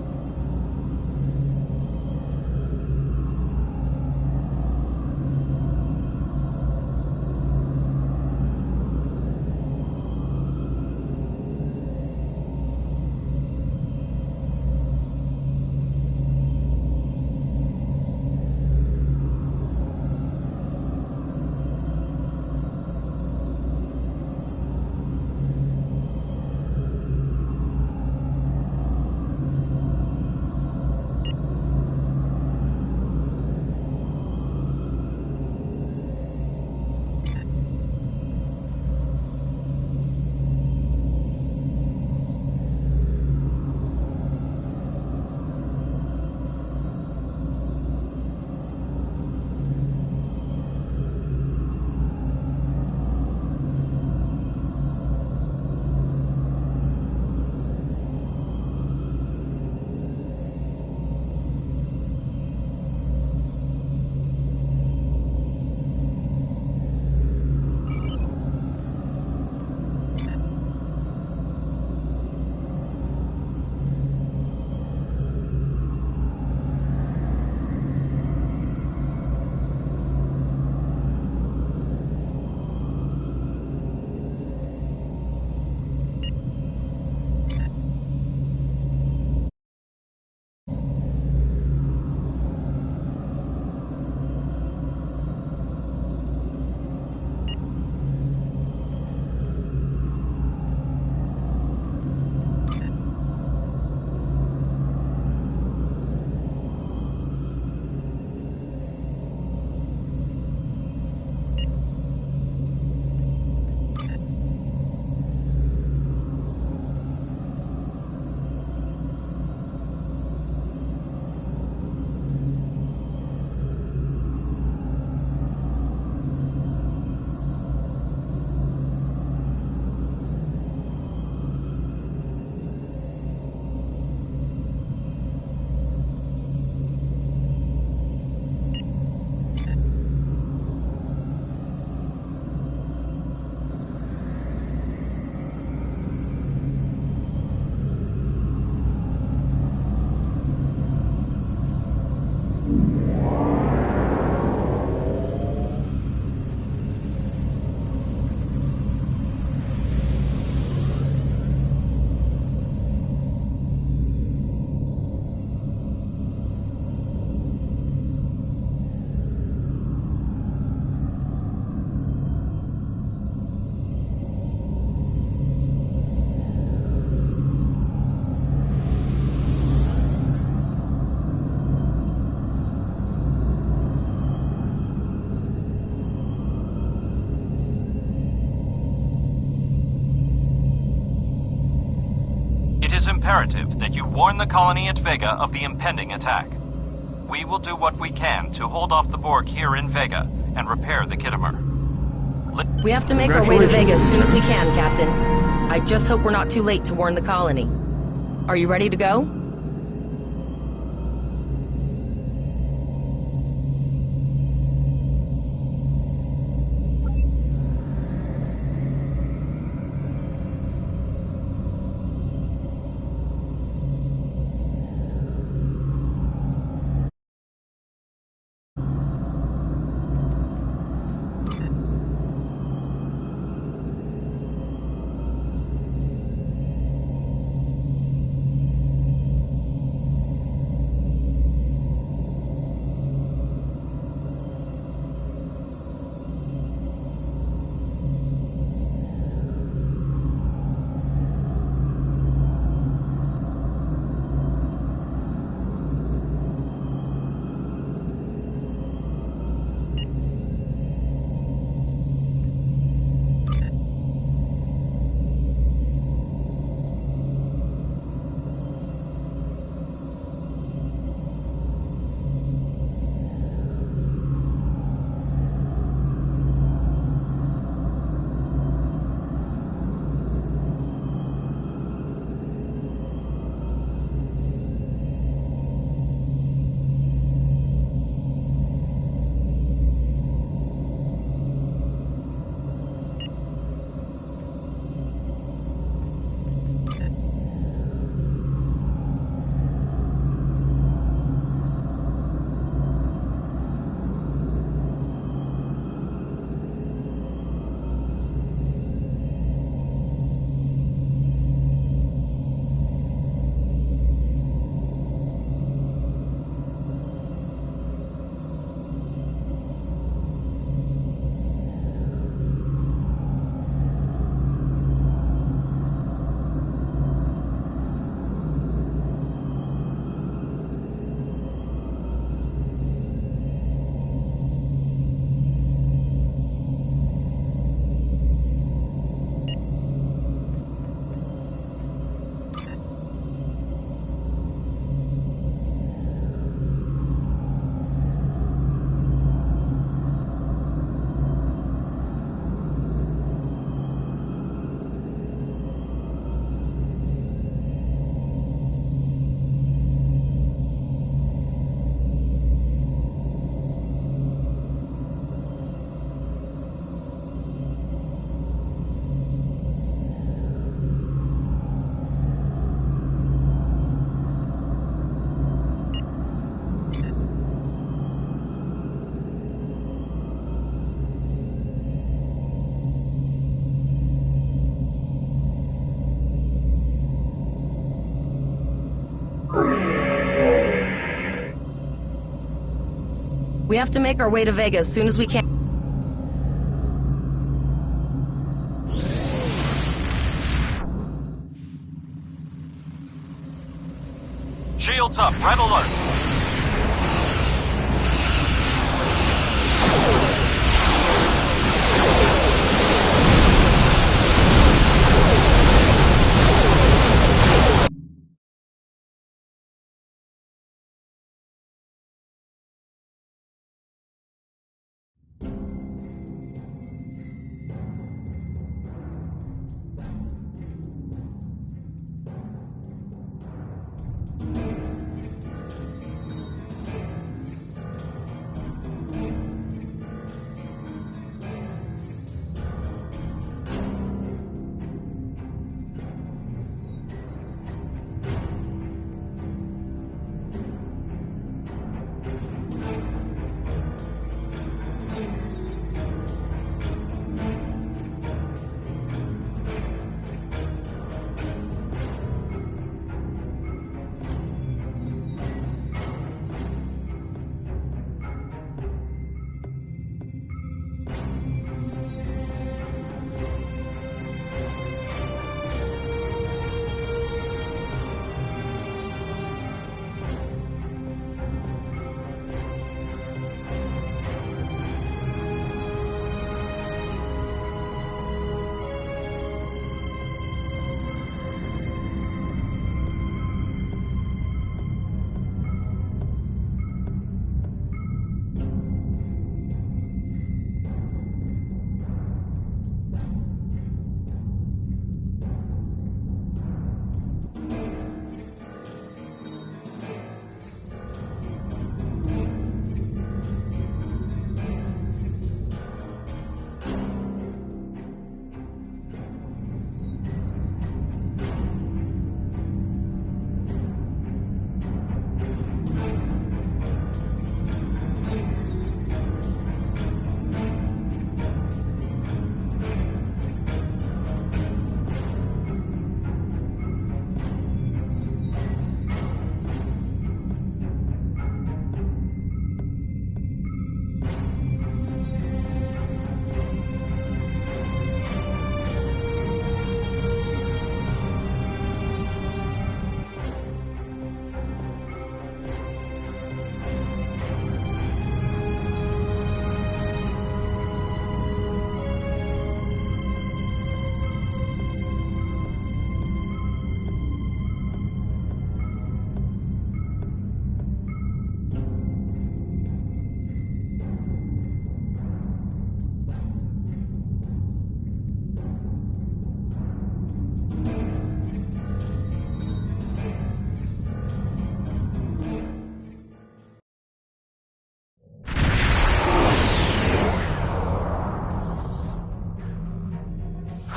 Speaker 14: imperative that you warn the colony at Vega of the impending attack. We will do what we can to hold off the Borg here in Vega and repair the Kittimer.
Speaker 1: We have to make our way to Vega as soon as we can, Captain. I just hope we're not too late to warn the colony. Are you ready to go? We have to make our way to Vega as soon as we can.
Speaker 14: Shields up, red alert.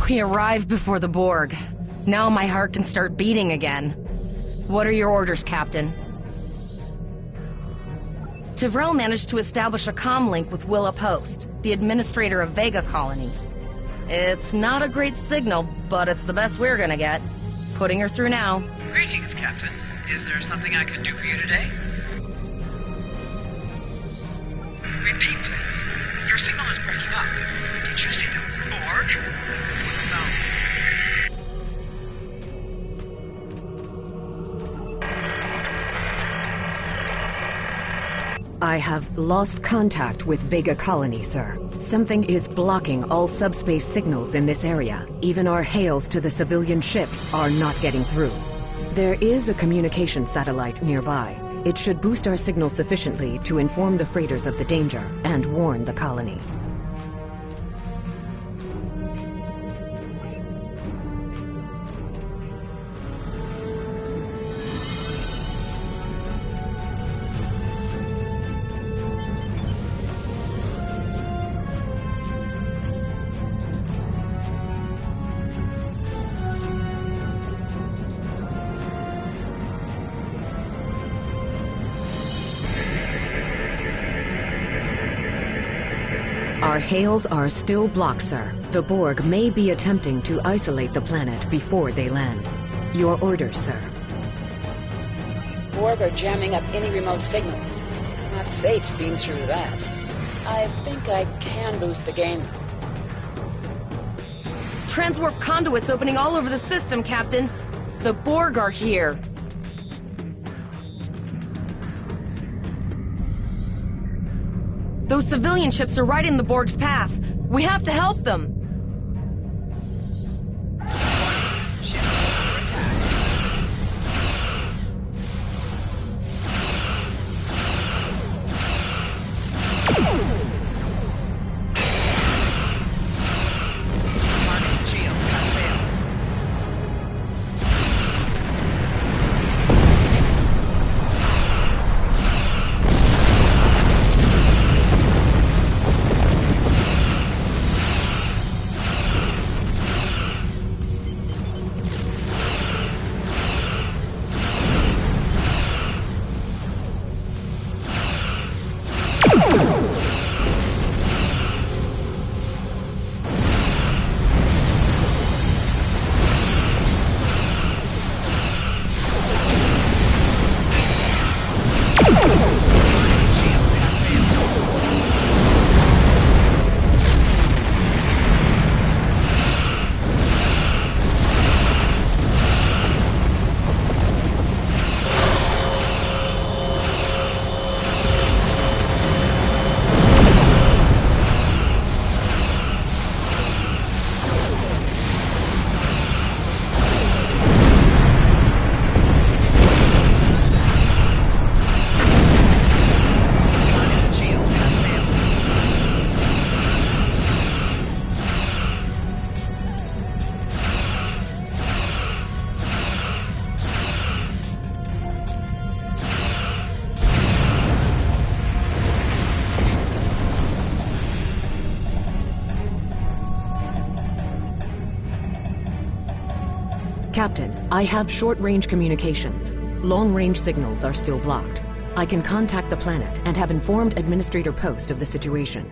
Speaker 1: We arrived before the Borg. Now my heart can start beating again. What are your orders, Captain? Tivrell managed to establish a comm link with Willa Post, the administrator of Vega Colony. It's not a great signal, but it's the best we're gonna get. Putting her through now.
Speaker 15: Greetings, Captain. Is there something I could do for you today? Repeat, please. Your signal is breaking up. Did you say the Borg? No.
Speaker 3: I have lost contact with Vega Colony, sir. Something is blocking all subspace signals in this area. Even our hails to the civilian ships are not getting through. There is a communication satellite nearby. It should boost our signal sufficiently to inform the freighters of the danger and warn the colony. Our hails are still blocked, sir. The Borg may be attempting to isolate the planet before they land. Your orders, sir.
Speaker 6: Borg are jamming up any remote signals. It's not safe to beam through that. I think I can boost the gain.
Speaker 1: Transwarp conduits opening all over the system, Captain. The Borg are here. Those civilian ships are right in the Borg's path. We have to help them.
Speaker 3: Captain, I have short-range communications. Long-range signals are still blocked. I can contact the planet and have informed Administrator Post of the situation.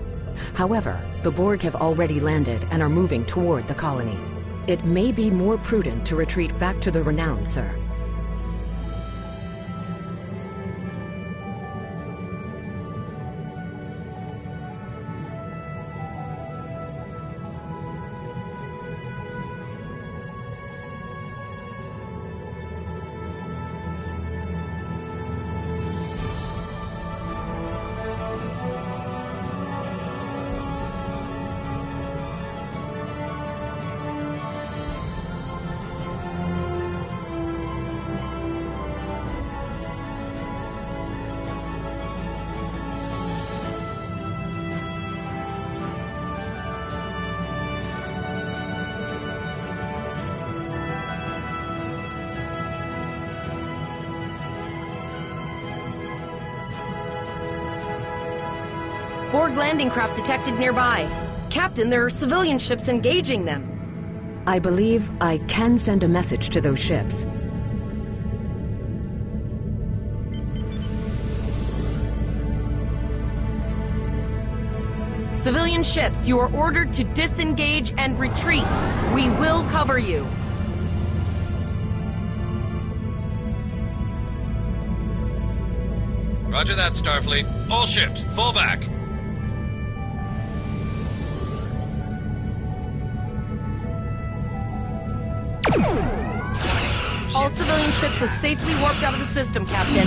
Speaker 3: However, the Borg have already landed and are moving toward the colony. It may be more prudent to retreat back to the Renown, sir.
Speaker 1: Borg landing craft detected nearby. Captain, there are civilian ships engaging them.
Speaker 3: I believe I can send a message to those ships.
Speaker 1: Civilian ships, you are ordered to disengage and retreat. We will cover you.
Speaker 16: Roger that, Starfleet. All ships, fall back.
Speaker 1: All civilian ships have safely warped out of the system, Captain.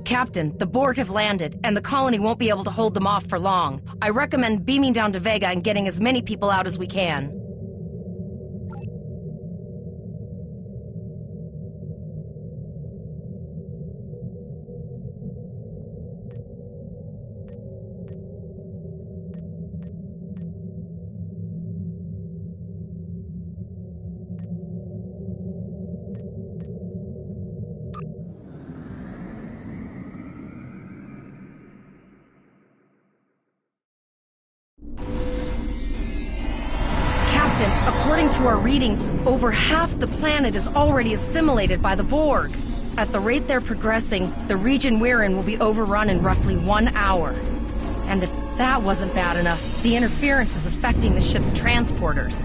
Speaker 1: Captain, the Borg have landed, and the colony won't be able to hold them off for long. I recommend beaming down to Vega and getting as many people out as we can. According to our readings, over half the planet is already assimilated by the Borg. At the rate they're progressing, the region we're in will be overrun in roughly 1 hour. And if that wasn't bad enough, the interference is affecting the ship's transporters.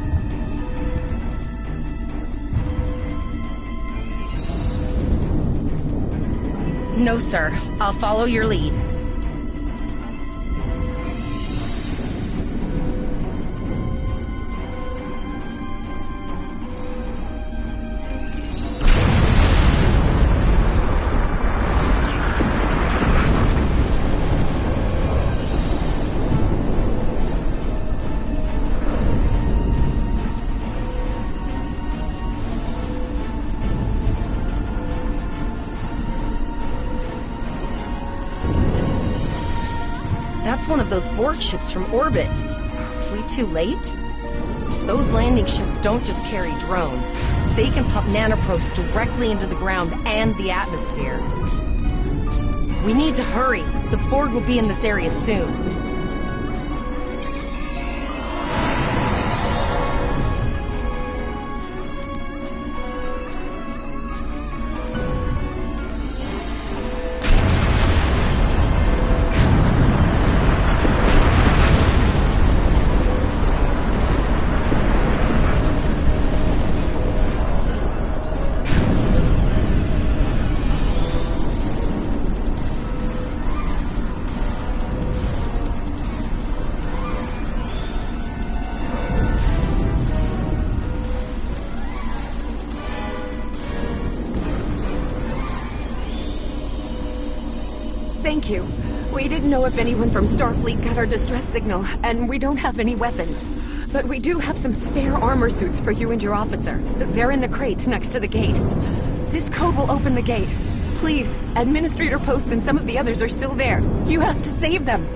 Speaker 1: No, sir. I'll follow your lead. That's one of those Borg ships from orbit. Are we too late? Those landing ships don't just carry drones. They can pump nanoprobes directly into the ground and the atmosphere. We need to hurry. The Borg will be in this area soon.
Speaker 3: Thank you. We didn't know if anyone from Starfleet got our distress signal, and we don't have any weapons. But we do have some spare armor suits for you and your officer. They're in the crates next to the gate. This code will open the gate. Please, Administrator Post and some of the others are still there. You have to save them.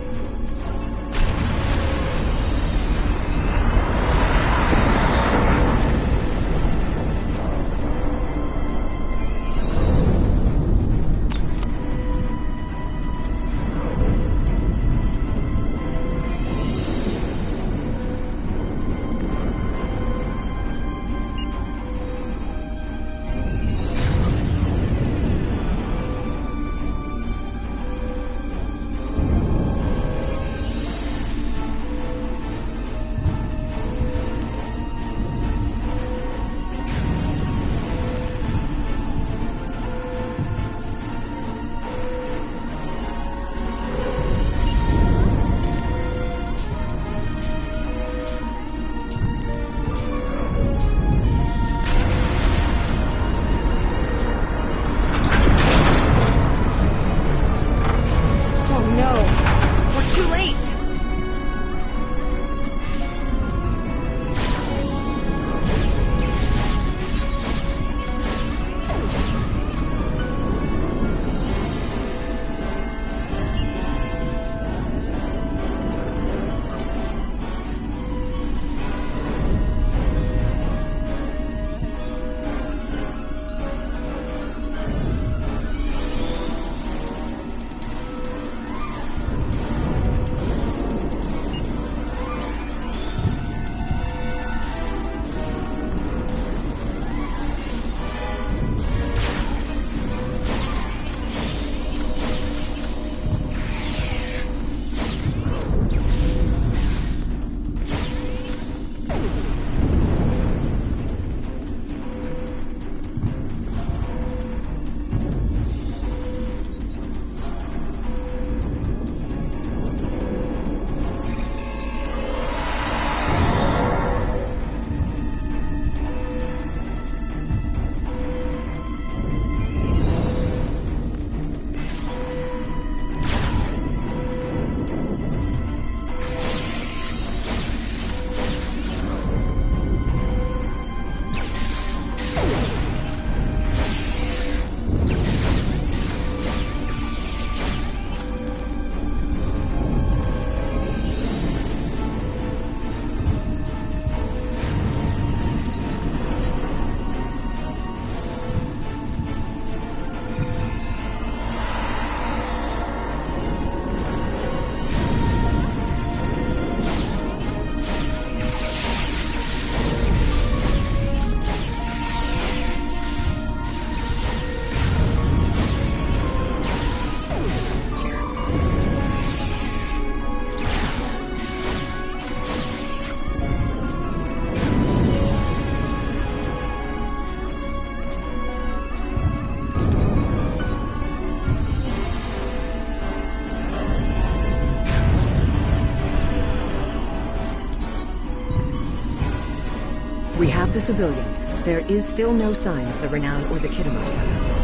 Speaker 3: the civilians. There is still no sign of the Renown or the Kittimer, sir.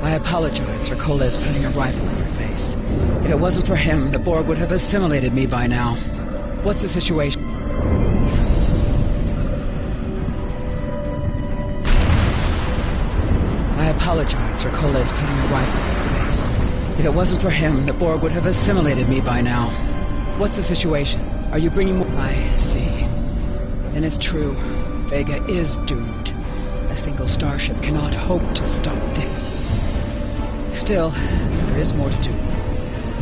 Speaker 15: I apologize for Coles putting a rifle in your face. If it wasn't for him, the Borg would have assimilated me by now. What's the situation? I apologize for Coles putting a rifle in your face. If it wasn't for him, the Borg would have assimilated me by now. What's the situation? Are you bringing more? I see. Then it's true. Vega is doomed. A single starship cannot hope to stop this. Still, there is more to do.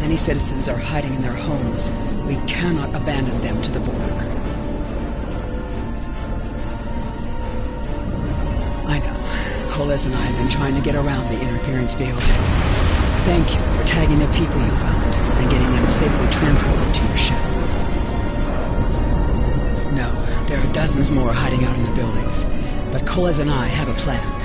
Speaker 15: Many citizens are hiding in their homes. We cannot abandon them to the Borg. I know. Coles and I have been trying to get around the interference field. Thank you for tagging the people you found and getting them safely transported to your ship. No, there are dozens more hiding out in the buildings, but Coles and I have a plan.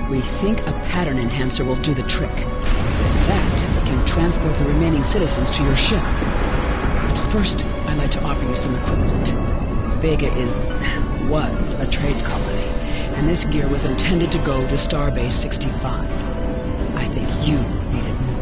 Speaker 15: We think a pattern enhancer will do the trick. That can transport the remaining citizens to your ship. But first, I'd like to offer you some equipment. Vega was a trade colony, and this gear was intended to go to Starbase 65. I think you need it more.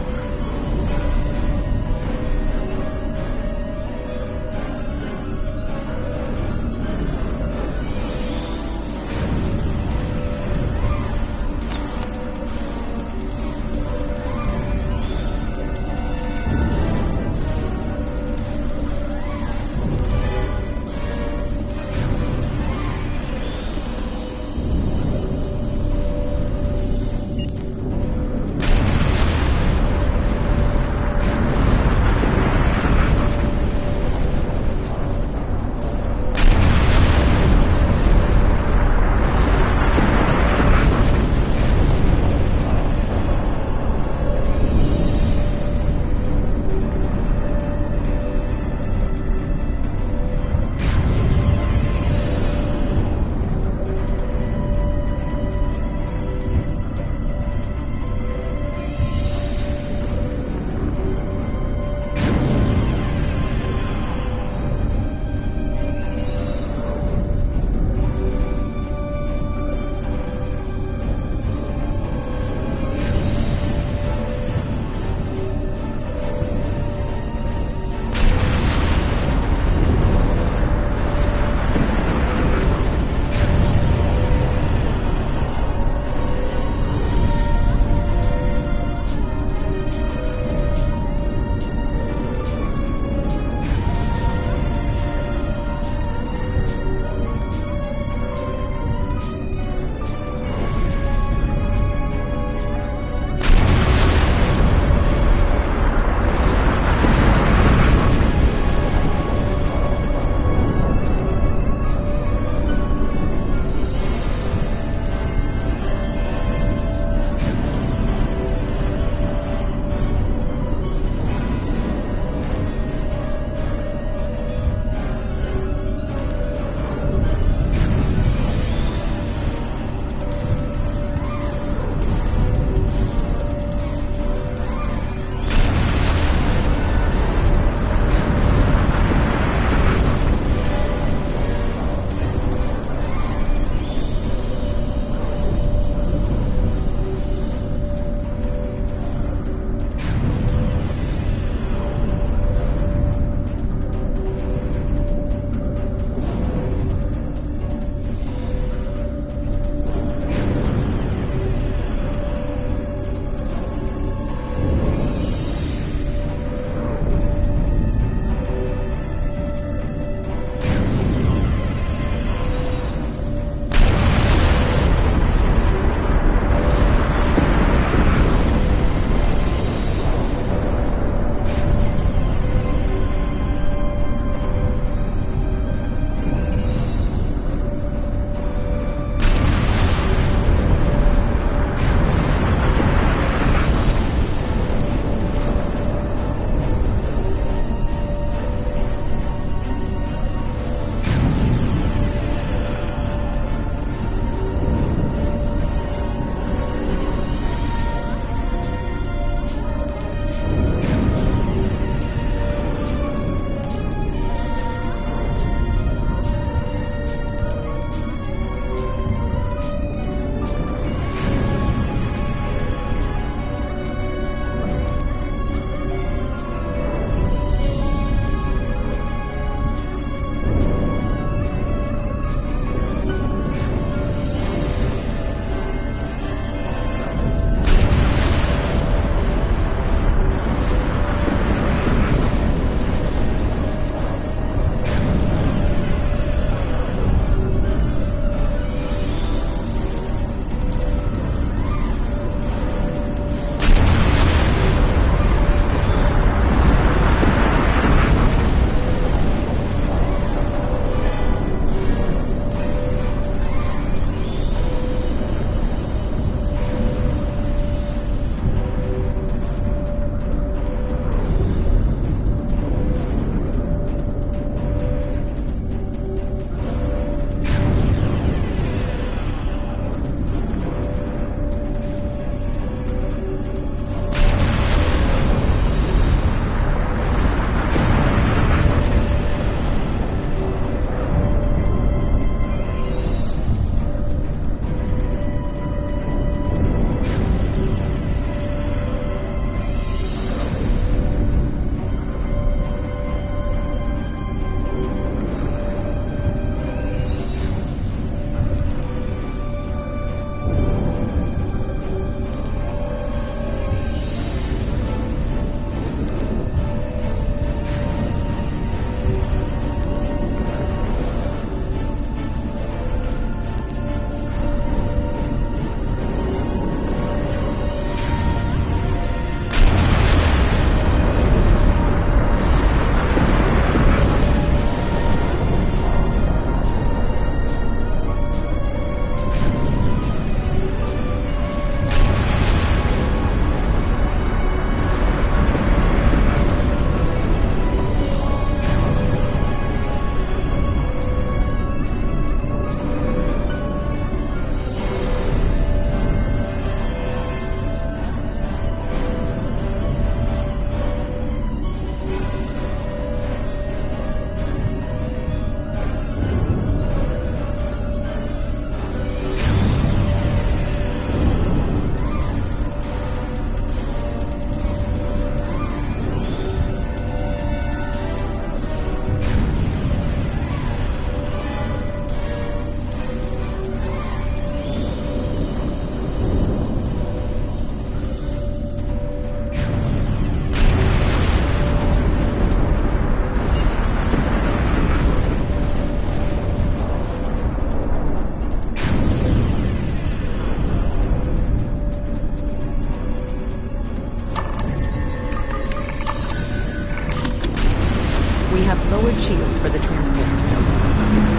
Speaker 3: required shields for the transporter, so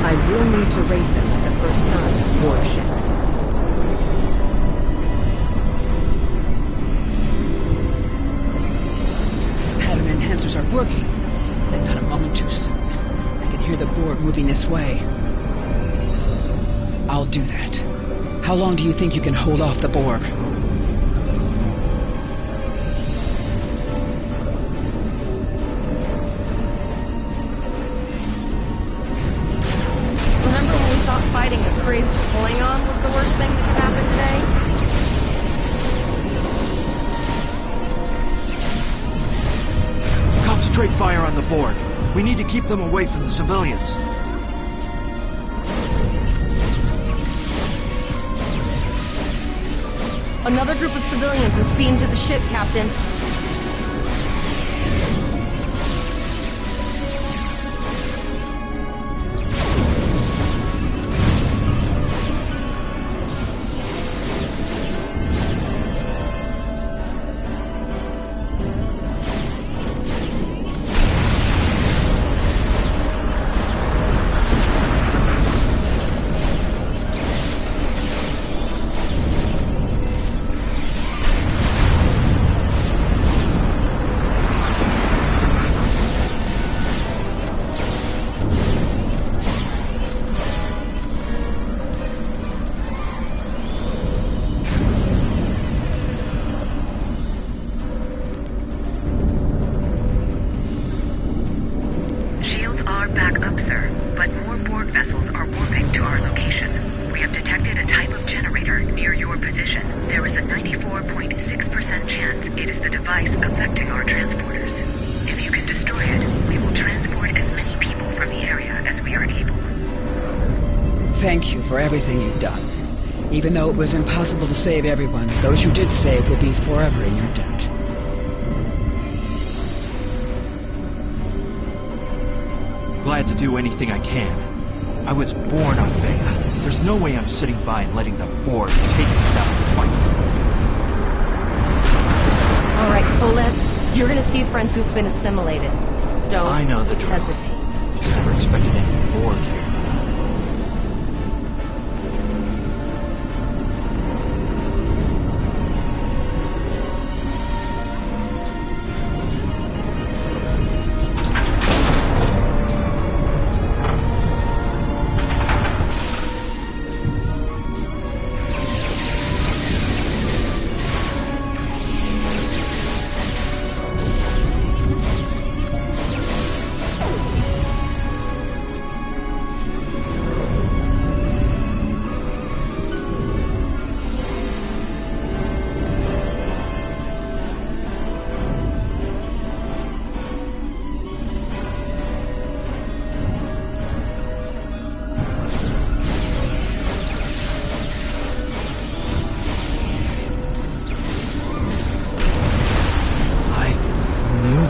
Speaker 3: I will need to raise them at the first sign of warships.
Speaker 15: Pattern enhancers are working, but not a moment too soon. I can hear the Borg moving this way. I'll do that. How long do you think you can hold off the Borg?
Speaker 1: Remember when we thought fighting a crazed Klingon was the worst thing that could happen today?
Speaker 2: Concentrate fire on the Borg. We need to keep them away from the civilians.
Speaker 1: Another group of civilians is beamed to the ship, Captain.
Speaker 3: Sir, but more Borg vessels are warping to our location. We have detected a type of generator near your position. There is a 94.6% chance it is the device affecting our transporters. If you can destroy it, we will transport as many people from the area as we are able.
Speaker 15: Thank you for everything you've done. Even though it was impossible to save everyone, those you did save will be forever in your debt.
Speaker 2: Glad to do anything I can. I was born on Vega. There's no way I'm sitting by and letting the Borg take me without a fight.
Speaker 1: All right, Koles, you're gonna see friends who've been assimilated. Don't
Speaker 2: I know the drill.
Speaker 1: hesitate.
Speaker 2: Just never expected any Borg here.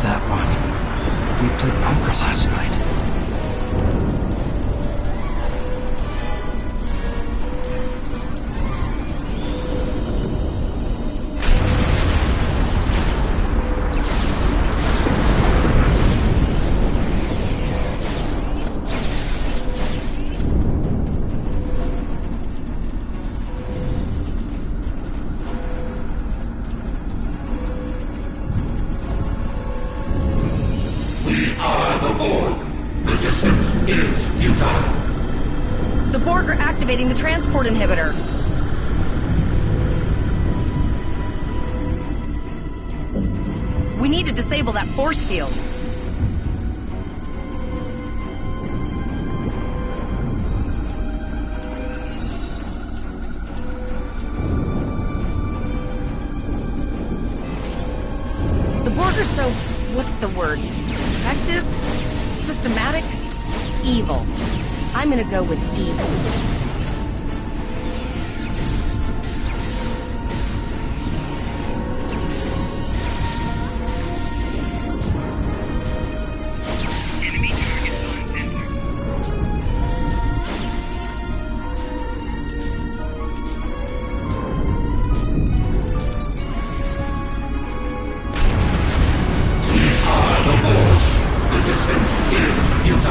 Speaker 2: That one. We played poker last night.
Speaker 1: The Borg are activating the transport inhibitor. We need to disable that force field. The Borg are so... what's the word? Effective? Systematic? Evil. I'm gonna go with evil.
Speaker 10: Resistance is futile.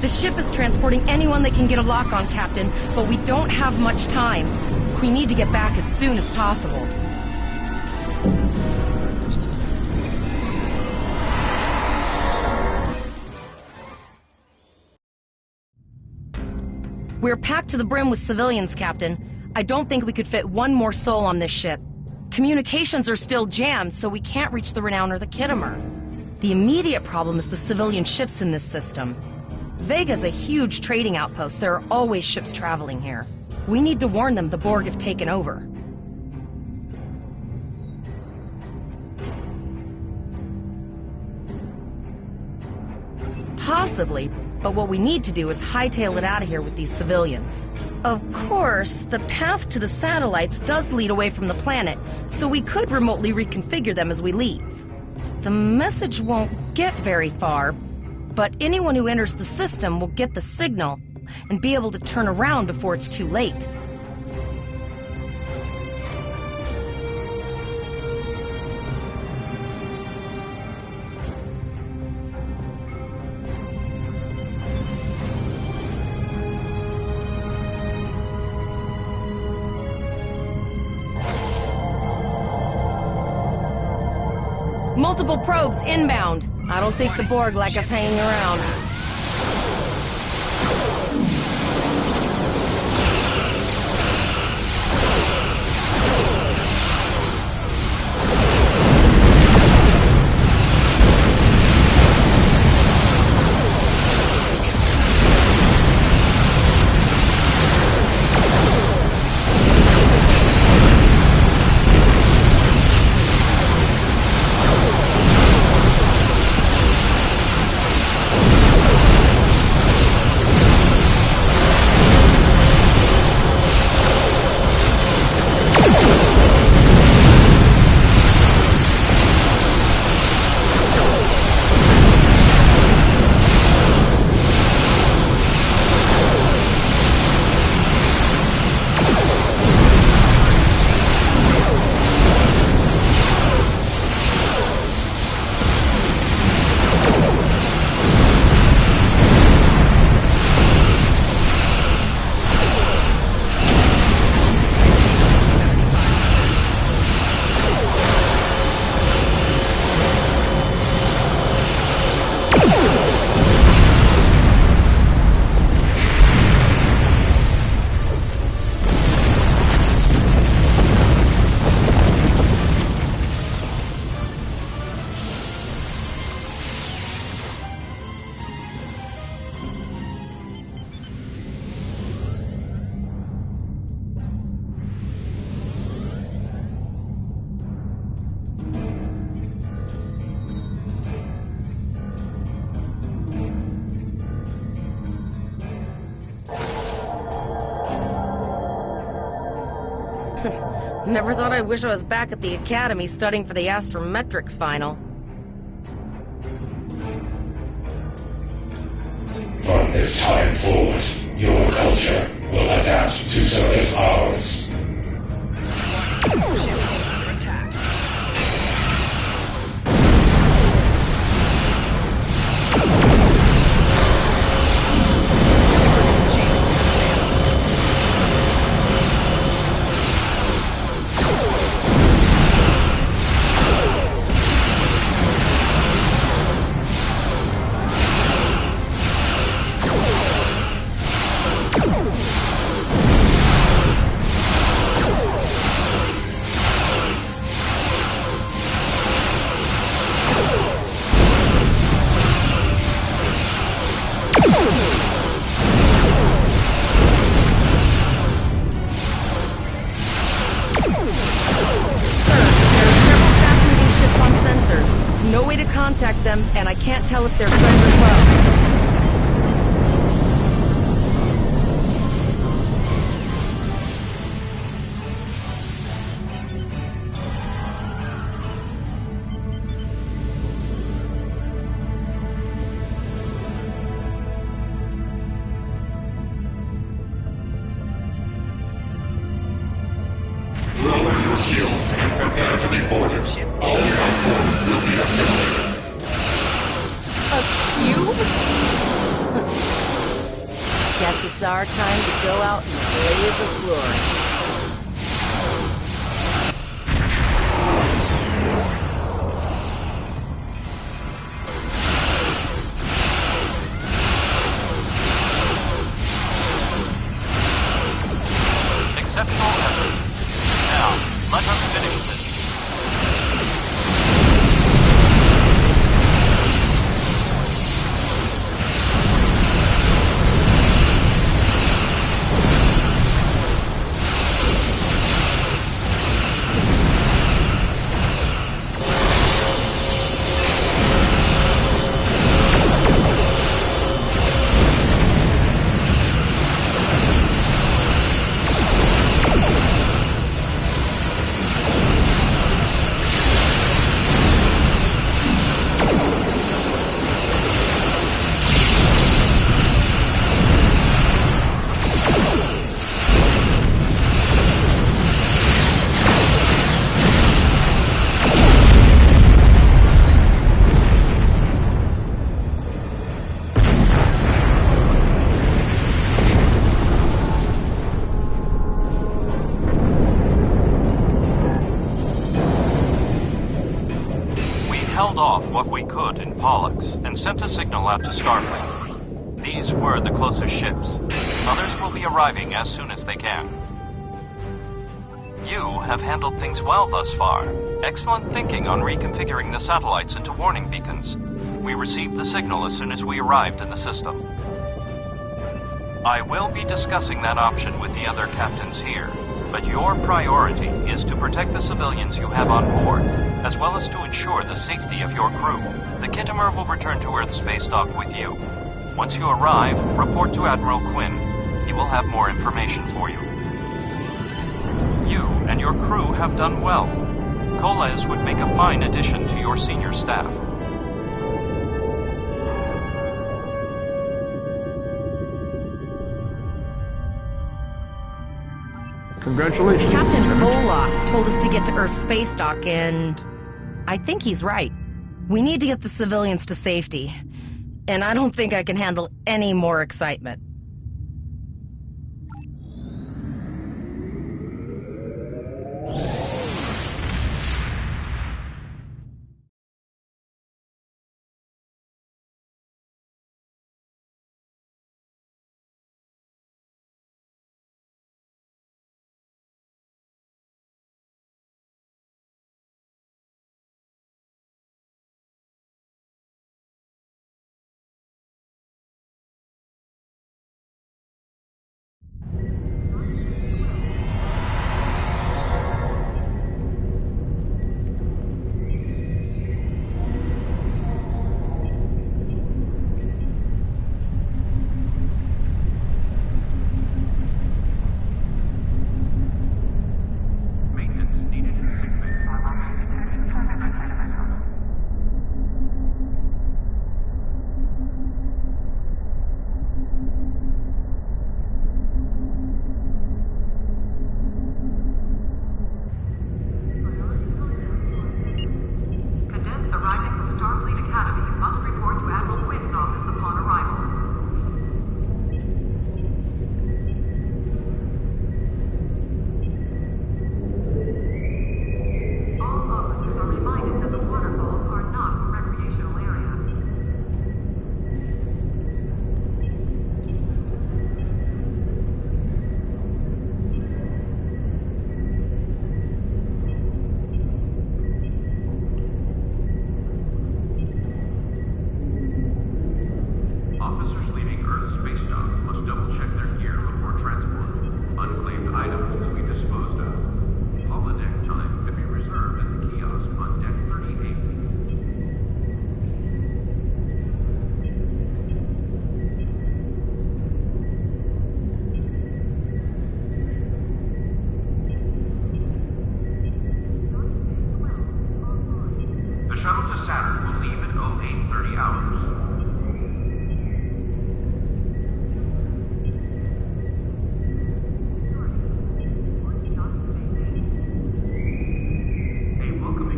Speaker 1: The ship is transporting anyone they can get a lock on, Captain, but we don't have much time. We need to get back as soon as possible. We're packed to the brim with civilians, Captain. I don't think we could fit one more soul on this ship. Communications are still jammed, so we can't reach the Renown or the Kittimer. The immediate problem is the civilian ships in this system. Vega's a huge trading outpost. There are always ships traveling here. We need to warn them the Borg have taken over. Possibly, but what we need to do is hightail it out of here with these civilians. Of course, the path to the satellites does lead away from the planet, so we could remotely reconfigure them as we leave. The message won't get very far, but anyone who enters the system will get the signal and be able to turn around before it's too late. Multiple probes inbound. I don't think the Borg like us hanging around. Never thought I'd wish I was back at the Academy studying for the astrometrics final.
Speaker 17: From this time forward, your culture will adapt to service ours.
Speaker 1: No way to contact them, and I can't tell if they're friend or foe.
Speaker 17: Lower your shields and prepare to be boarded. All platforms will be assimilated.
Speaker 1: A cube? It's our time to go out in a blaze of glory.
Speaker 14: Exceptional effort. Now, let us finish this. Held off what we could in Pollux and sent a signal out to Starfleet. These were the closest ships. Others will be arriving as soon as they can. You have handled things well thus far. Excellent thinking on reconfiguring the satellites into warning beacons. We received the signal as soon as we arrived in the system. I will be discussing that option with the other captains here, but your priority is to protect the civilians you have on board, as well as to ensure the safety of your crew. The Kittimer will return to Earth space dock with you. Once you arrive, report to Admiral Quinn. He will have more information for you. You and your crew have done well. Koles would make a fine addition to your senior staff.
Speaker 18: Congratulations.
Speaker 1: Captain Volok told us to get to Earth's space dock, and I think he's right. We need to get the civilians to safety, and I don't think I can handle any more excitement.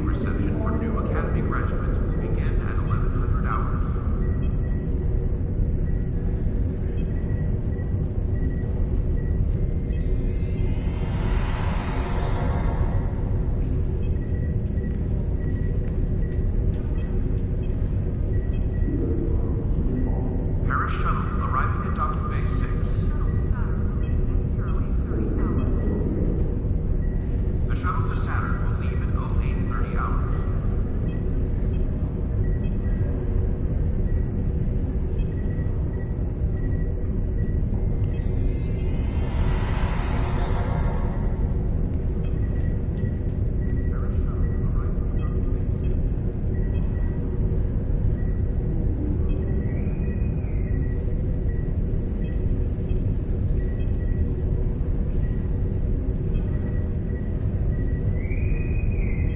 Speaker 10: Reception for new Academy. Paris shuttle arriving at docking bay 6. The shuttle to Saturn will leave at 0830 hours.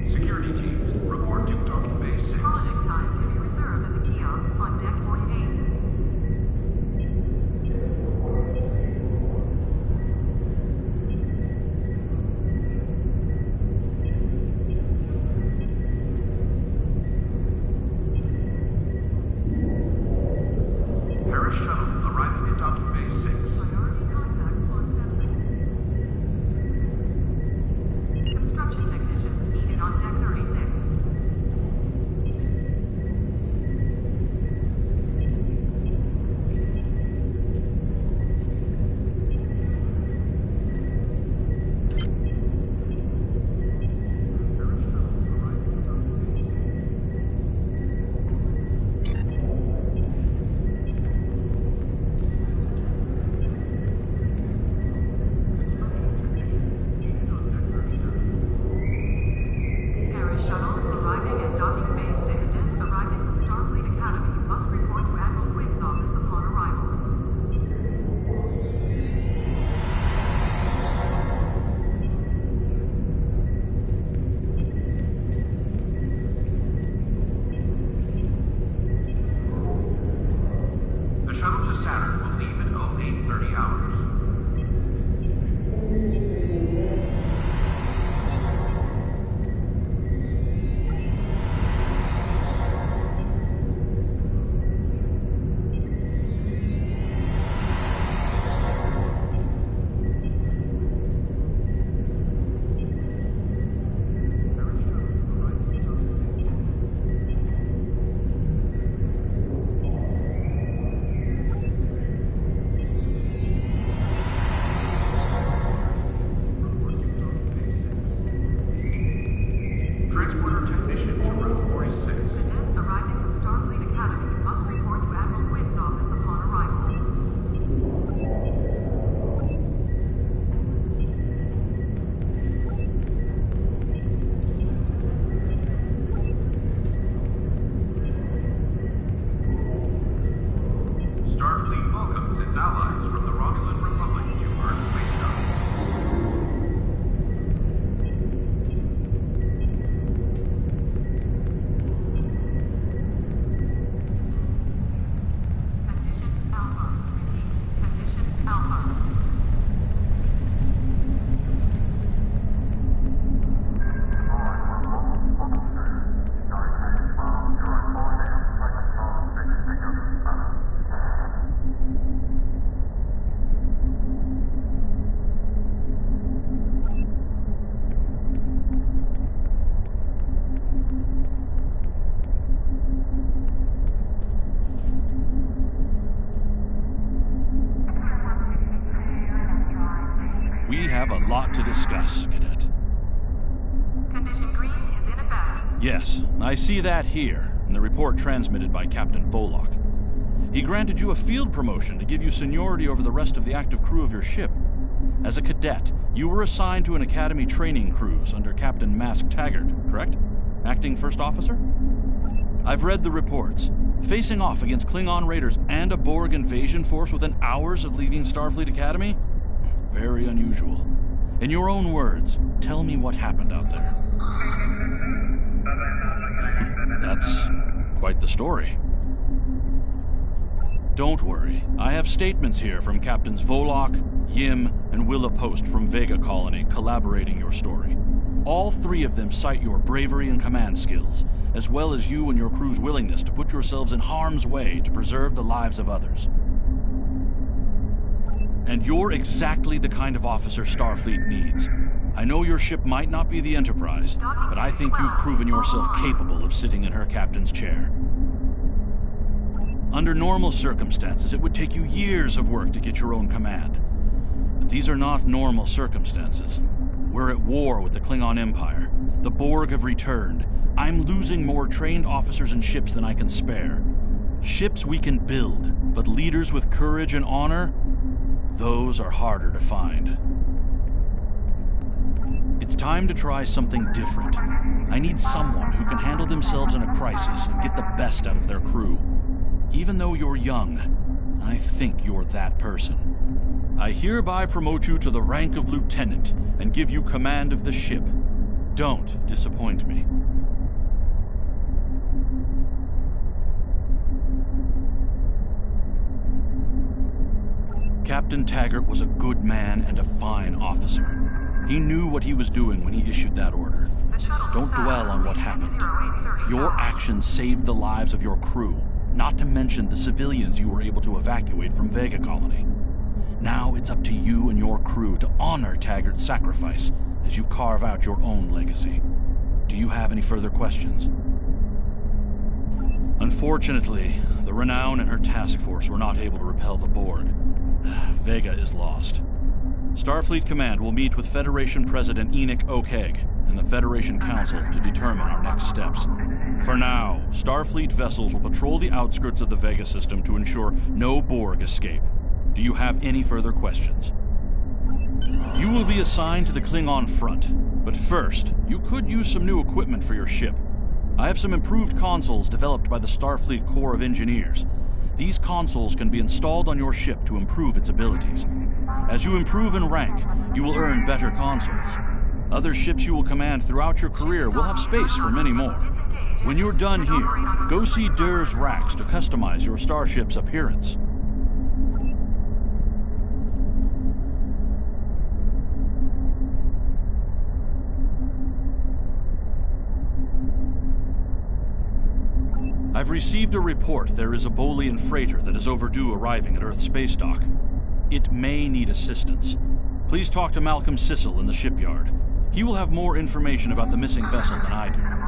Speaker 10: Security teams, report to docking bay 6.
Speaker 19: Holodeck time can be reserved at the kiosk on deck 48.
Speaker 10: Paris shuttle arriving at docking bay 6.
Speaker 19: Priority contact on sensors. Construction technicians needed on deck 36. Paris shuttle arriving at docking bay 6. Cadets arriving from Starfleet Academy must report to Admiral Quinn's office upon arrival.
Speaker 10: The shuttle to Saturn will leave at 0830 hours. Transporter technician to route 46.
Speaker 19: Cadets arriving from Starfleet Academy must report to Admiral Quinn's office upon arrival.
Speaker 10: Starfleet welcomes its allies from the Romulan Republic to Earth Space Dock.
Speaker 19: Condition Alpha. Repeat. Condition Alpha.
Speaker 16: We have a lot to discuss, Cadet.
Speaker 19: Condition Green is in effect.
Speaker 16: Yes, I see that here, in the report transmitted by Captain Volok. He granted you a field promotion to give you seniority over the rest of the active crew of your ship. As a cadet, you were assigned to an Academy training cruise under Captain Mask Taggart, correct? Acting First Officer? I've read the reports. Facing off against Klingon raiders and a Borg invasion force within hours of leaving Starfleet Academy? Very unusual. In your own words, tell me what happened out there. That's quite the story. Don't worry. I have statements here from Captains Volok, Yim, and Willa Post from Vega Colony collaborating your story. All three of them cite your bravery and command skills, as well as you and your crew's willingness to put yourselves in harm's way to preserve the lives of others. And you're exactly the kind of officer Starfleet needs. I know your ship might not be the Enterprise, but I think you've proven yourself capable of sitting in her captain's chair. Under normal circumstances, it would take you years of work to get your own command. But these are not normal circumstances. We're at war with the Klingon Empire. The Borg have returned. I'm losing more trained officers and ships than I can spare. Ships we can build, but leaders with courage and honor, those are harder to find. It's time to try something different. I need someone who can handle themselves in a crisis and get the best out of their crew. Even though you're young, I think you're that person. I hereby promote you to the rank of lieutenant and give you command of the ship. Don't disappoint me. Captain Taggart was a good man and a fine officer. He knew what he was doing when he issued that order. Don't dwell on what happened. Your actions saved the lives of your crew, not to mention the civilians you were able to evacuate from Vega Colony. Now it's up to you and your crew to honor Taggart's sacrifice as you carve out your own legacy. Do you have any further questions? Unfortunately, the Renown and her task force were not able to repel the Borg. Vega is lost. Starfleet Command will meet with Federation President Enoch O'Keg and the Federation Council to determine our next steps. For now, Starfleet vessels will patrol the outskirts of the Vega system to ensure no Borg escape. Do you have any further questions? You will be assigned to the Klingon front, but first, you could use some new equipment for your ship. I have some improved consoles developed by the Starfleet Corps of Engineers. These consoles can be installed on your ship to improve its abilities. As you improve in rank, you will earn better consoles. Other ships you will command throughout your career will have space for many more. When you're done here, go see Dur's racks to customize your starship's appearance. I've received a report there is a Bolian freighter that is overdue arriving at Earth Space Dock. It may need assistance. Please talk to Malcolm Sissel in the shipyard. He will have more information about the missing vessel than I do.